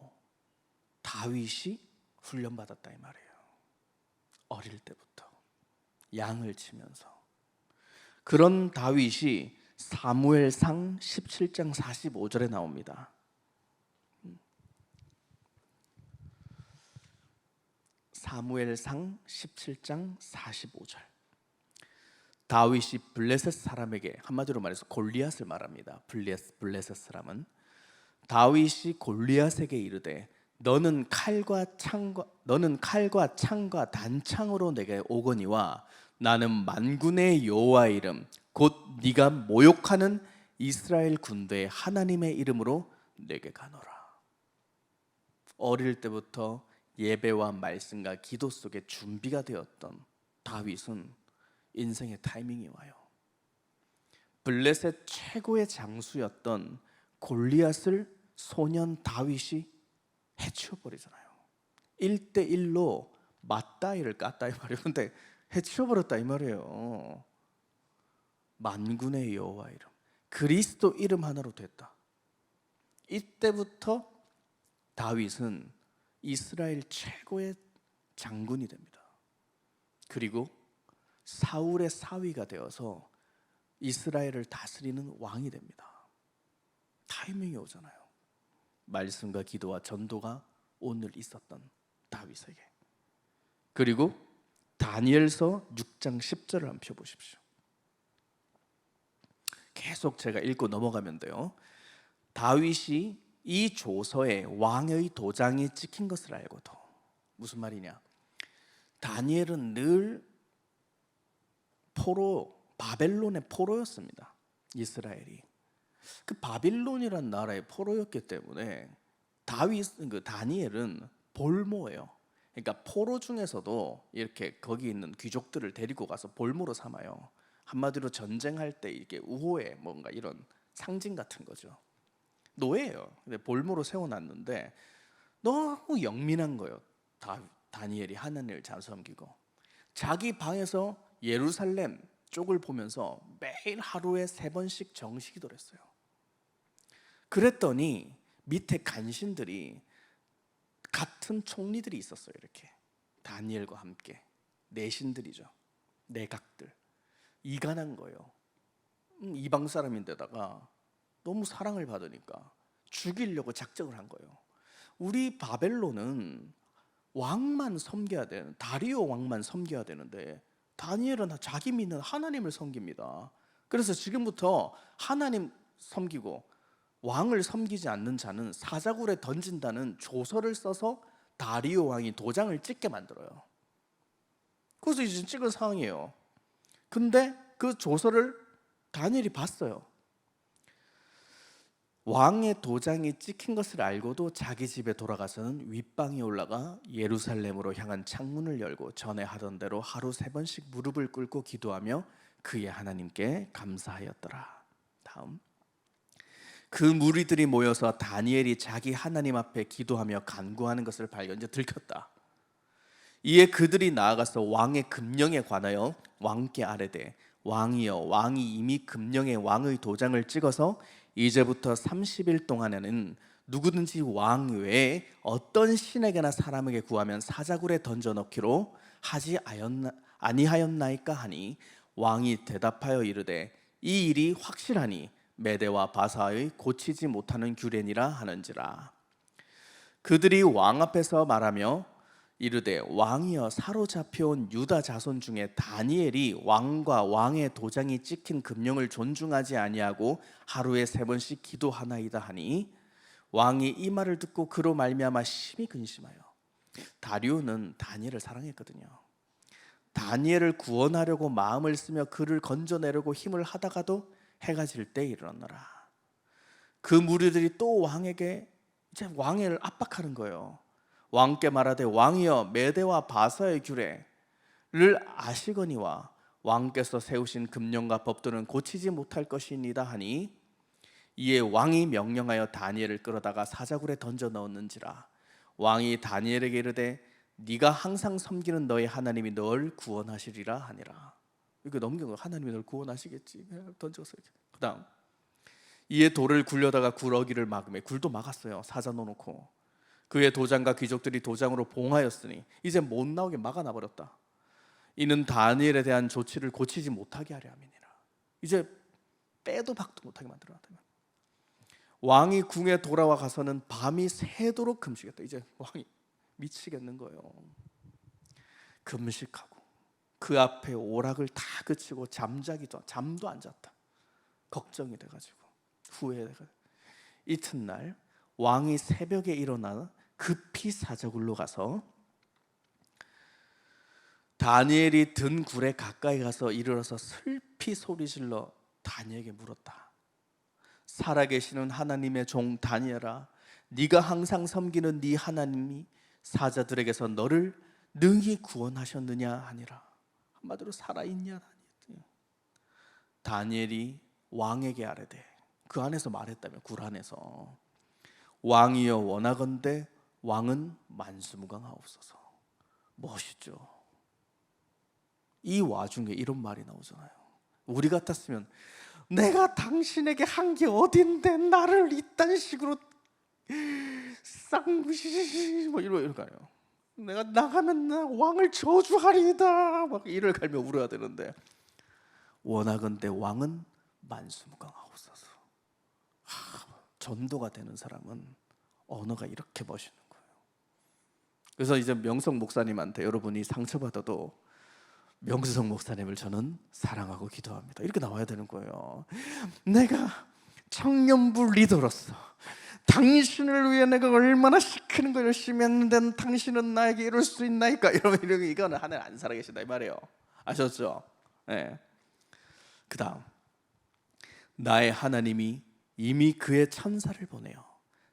다윗이 훈련받았다 이 말이에요. 어릴 때부터 양을 치면서. 그런 다윗이 사무엘상 17장 45절에 나옵니다. 사무엘상 17장 45절. 다윗이 블레셋 사람에게, 한마디로 말해서 골리앗을 말합니다. 블레셋 사람은 다윗이 골리앗에게 이르되 너는 칼과 창과 단창으로 내게 오거니와 나는 만군의 여호와의 이름 곧 네가 모욕하는 이스라엘 군대의 하나님의 이름으로 내게 가노라. 어릴 때부터 예배와 말씀과 기도 속에 준비가 되었던 다윗은 인생의 타이밍이 와요. 블레셋 최고의 장수였던 골리앗을 소년 다윗이 해치워버리잖아요. 1대1로 맞다이를 깠다 이 말이에요. 근데 해치워버렸다 이 말이에요. 만군의 여호와 이름, 그리스도 이름 하나로 됐다. 이때부터 다윗은 이스라엘 최고의 장군이 됩니다. 그리고 사울의 사위가 되어서 이스라엘을 다스리는 왕이 됩니다. 타이밍이 오잖아요. 말씀과 기도와 전도가 오늘 있었던 다윗에게. 그리고 다니엘서 6장 10절을 한번 펴보십시오. 계속 제가 읽고 넘어가면 돼요. 다윗이 이 조서에 왕의 도장이 찍힌 것을 알고도, 무슨 말이냐, 다니엘은 늘 바벨론의 포로였습니다. 이스라엘이. 그 바빌론이란 나라의 포로였기 때문에 다니엘은 볼모예요. 그러니까 포로 중에서도 이렇게 거기 있는 귀족들을 데리고 가서 볼모로 삼아요. 한마디로 전쟁할 때 이게 우호의 뭔가 이런 상징 같은 거죠. 노예예요. 근데 볼모로 세워놨는데 너무 영민한 거예요. 다니엘이 하나님을 잘 섬기고 자기 방에서 예루살렘 쪽을 보면서 매일 하루에 3번씩 정식기도를 했어요. 그랬더니 밑에 간신들이 같은 총리들이 있었어요. 이렇게 다니엘과 함께 내신들이죠. 내각들. 이간한 거예요. 이방 사람인데다가 너무 사랑을 받으니까 죽이려고 작정을 한 거예요. 우리 바벨론은 왕만 섬겨야 되는, 다리오 왕만 섬겨야 되는데 다니엘은 자기 믿는 하나님을 섬깁니다. 그래서 지금부터 하나님 섬기고 왕을 섬기지 않는 자는 사자굴에 던진다는 조서를 써서 다리오 왕이 도장을 찍게 만들어요. 그래서 이제 찍은 상황이에요. 근데 그 조서를 다니엘이 봤어요. 왕의 도장이 찍힌 것을 알고도 자기 집에 돌아가서는 윗방에 올라가 예루살렘으로 향한 창문을 열고 전에 하던 대로 하루 3번씩 무릎을 꿇고 기도하며 그의 하나님께 감사하였더라. 다음, 그 무리들이 모여서 다니엘이 자기 하나님 앞에 기도하며 간구하는 것을 발견, 이제 들켰다. 이에 그들이 나아가서 왕의 금령에 관하여 왕께 아뢰되, 왕이여, 왕이 이미 금령에 왕의 도장을 찍어서 이제부터 30일 동안에는 누구든지 왕 외에 어떤 신에게나 사람에게 구하면 사자굴에 던져 넣기로 하지 아니하였나이까 하니, 왕이 대답하여 이르되, 이 일이 확실하니 메대와 바사의 고치지 못하는 규례니라 하는지라. 그들이 왕 앞에서 말하며 이르되, 왕이여, 사로잡혀온 유다 자손 중에 다니엘이 왕과 왕의 도장이 찍힌 금령을 존중하지 아니하고 하루에 3번씩 기도하나이다 하니, 왕이 이 말을 듣고 그로 말미암아 심히 근심하여, 다리오는 다니엘을 사랑했거든요. 다니엘을 구원하려고 마음을 쓰며 그를 건져내려고 힘을 하다가도 해가 질 때 일어나라. 그 무리들이 또 왕에게 이제 왕을 압박하는 거예요. 왕께 말하되, 왕이여, 메대와 바사의 규례를 아시거니와 왕께서 세우신 금령과 법도는 고치지 못할 것이니이다 하니, 이에 왕이 명령하여 다니엘을 끌어다가 사자굴에 던져 넣었는지라. 왕이 다니엘에게 이르되, 네가 항상 섬기는 너의 하나님이 널 구원하시리라 하니라. 이거 넘긴 거, 하나님이 널 구원하시겠지, 던져서. 그 다음, 이에 돌을 굴려다가 굴어기를 막으며, 굴도 막았어요, 사자 넣어놓고. 그의 도장과 귀족들이 도장으로 봉하였으니 이제 못 나오게 막아놔버렸다. 이는 다니엘에 대한 조치를 고치지 못하게 하려 함이니라. 이제 빼도 박도 못하게 만들어놨다. 왕이 궁에 돌아와 가서는 밤이 새도록 금식했다. 이제 왕이 미치겠는 거예요. 금식하고 그 앞에 오락을 다 그치고 잠도 안 잤다. 걱정이 돼가지고 후회해가지고 이튿날 왕이 새벽에 일어나 급히 사자굴로 가서 다니엘이 든 굴에 가까이 가서 이르러서 슬피 소리질러 다니엘에게 물었다. 살아계시는 하나님의 종 다니엘아, 네가 항상 섬기는 네 하나님이 사자들에게서 너를 능히 구원하셨느냐 하니라. 한마디로 살아있냐. 다니엘이 왕에게 아뢰되, 그 안에서 말했다며, 굴 안에서, 왕이여, 원하건대 왕은 만수무강하옵소서. 멋있죠. 이 와중에 이런 말이 나오잖아요. 우리 같았으면, 내가 당신에게 한 게 어딘데 나를 이딴 식으로 쌍무시 뭐 이럴 거 아니에요. 내가 나가면 나 왕을 저주하리이다 막 이를 갈며 울어야 되는데, 원하건대 왕은 만수무강하옵소서. 전도가 되는 사람은 언어가 이렇게 멋있는 거예요. 그래서 이제 명성 목사님한테 여러분이 상처받아도, 명수성 목사님을 저는 사랑하고 기도합니다, 이렇게 나와야 되는 거예요. 내가 청년부 리더로서 당신을 위해 내가 얼마나 시키는 걸 열심히 했는데 당신은 나에게 이럴 수 있나이까? 이러면 이거는 하나님 안 살아계신다 이 말이에요. 아셨죠? 네. 그 다음, 나의 하나님이 이미 그의 천사를 보내어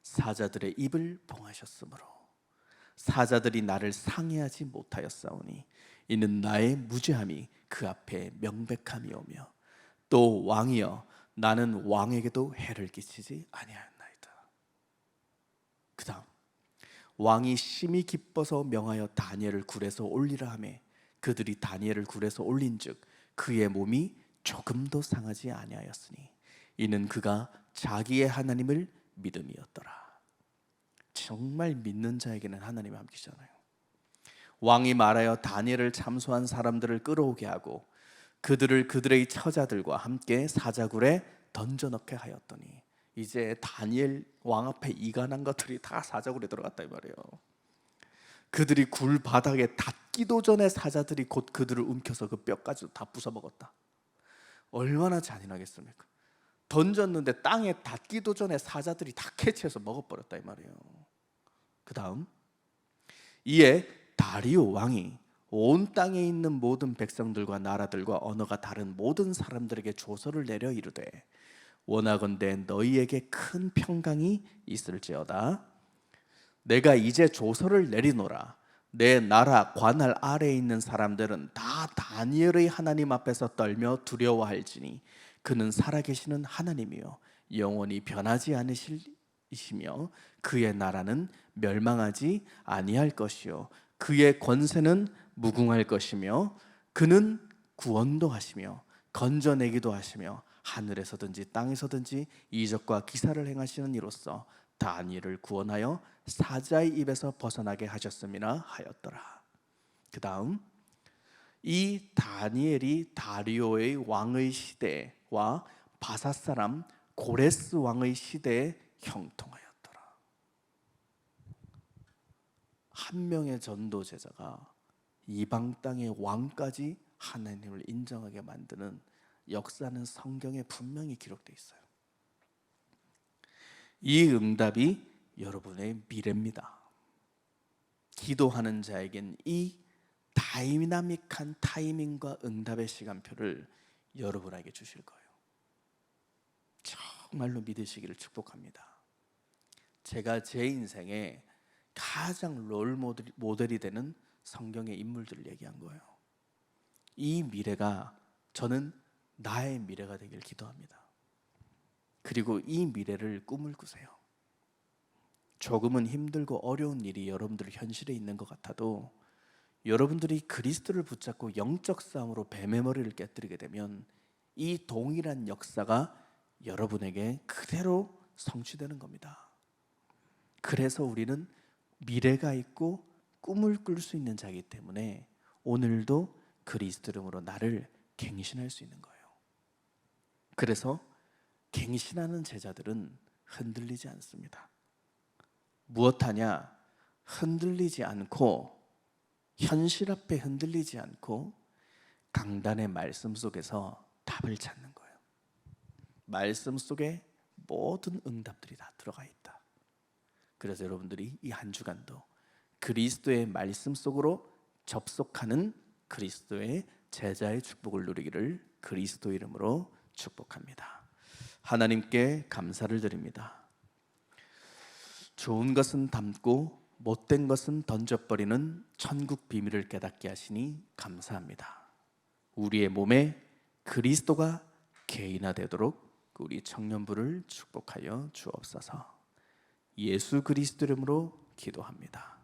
사자들의 입을 봉하셨으므로 사자들이 나를 상해하지 못하였사오니, 이는 나의 무죄함이 그 앞에 명백함이오며, 또 왕이여, 나는 왕에게도 해를 끼치지 아니하였나이다. 그 다음, 왕이 심히 기뻐서 명하여 다니엘을 굴에서 올리라 하매 그들이 다니엘을 굴에서 올린즉 그의 몸이 조금도 상하지 아니하였으니 이는 그가 자기의 하나님을 믿음이었더라. 정말 믿는 자에게는 하나님이 함께시잖아요. 왕이 말하여 다니엘을 참소한 사람들을 끌어오게 하고 그들을 그들의 처자들과 함께 사자굴에 던져넣게 하였더니, 이제 다니엘 왕 앞에 이간한 것들이 다 사자굴에 들어갔다 이 말이에요. 그들이 굴 바닥에 닿기도 전에 사자들이 곧 그들을 움켜서 그 뼈까지도 다 부숴먹었다. 얼마나 잔인하겠습니까? 던졌는데 땅에 닿기도 전에 사자들이 다 캐치해서 먹어버렸다 이 말이에요. 그 다음, 이에 다리오 왕이 온 땅에 있는 모든 백성들과 나라들과 언어가 다른 모든 사람들에게 조서를 내려 이르되, 원하건대 너희에게 큰 평강이 있을지어다. 내가 이제 조서를 내리노라. 내 나라 관할 아래에 있는 사람들은 다 다니엘의 하나님 앞에서 떨며 두려워할지니 그는 살아계시는 하나님이요 영원히 변하지 않으시며 그의 나라는 멸망하지 아니할 것이요 그의 권세는 무궁할 것이며 그는 구원도 하시며 건져내기도 하시며 하늘에서든지 땅에서든지 이적과 기사를 행하시는 이로써 다니엘을 구원하여 사자의 입에서 벗어나게 하셨음이라 하였더라. 그 다음 이 다니엘이 다리오의 왕의 시대와 바사 사람 고레스 왕의 시대에 형통하였더라. 한 명의 전도 제자가 이방 땅의 왕까지 하나님을 인정하게 만드는 역사는 성경에 분명히 기록되어 있어요. 이 응답이 여러분의 미래입니다. 기도하는 자에겐 이 다이나믹한 타이밍과 응답의 시간표를 여러분에게 주실 거예요. 정말로 믿으시기를 축복합니다. 제가 제 인생에 가장 롤 모델이 되는 성경의 인물들을 얘기한 거예요. 이 미래가 저는 나의 미래가 되길 기도합니다. 그리고 이 미래를 꿈을 꾸세요. 조금은 힘들고 어려운 일이 여러분들 현실에 있는 것 같아도 여러분들이 그리스도를 붙잡고 영적 싸움으로 뱀의 머리를 깨뜨리게 되면 이 동일한 역사가 여러분에게 그대로 성취되는 겁니다. 그래서 우리는 미래가 있고 꿈을 꿀 수 있는 자이기 때문에 오늘도 그리스도 이름으로 나를 갱신할 수 있는 거예요. 그래서 갱신하는 제자들은 흔들리지 않습니다. 무엇하냐? 흔들리지 않고 현실 앞에 흔들리지 않고 강단의 말씀 속에서 답을 찾는 거예요. 말씀 속에 모든 응답들이 다 들어가 있다. 그래서 여러분들이 이 한 주간도 그리스도의 말씀 속으로 접속하는 그리스도의 제자의 축복을 누리기를 그리스도 이름으로 축복합니다. 하나님께 감사를 드립니다. 좋은 것은 담고 못된 것은 던져버리는 천국 비밀을 깨닫게 하시니 감사합니다. 우리의 몸에 그리스도가 개인화되도록 우리 청년부를 축복하여 주옵소서. 예수 그리스도 이름으로 기도합니다.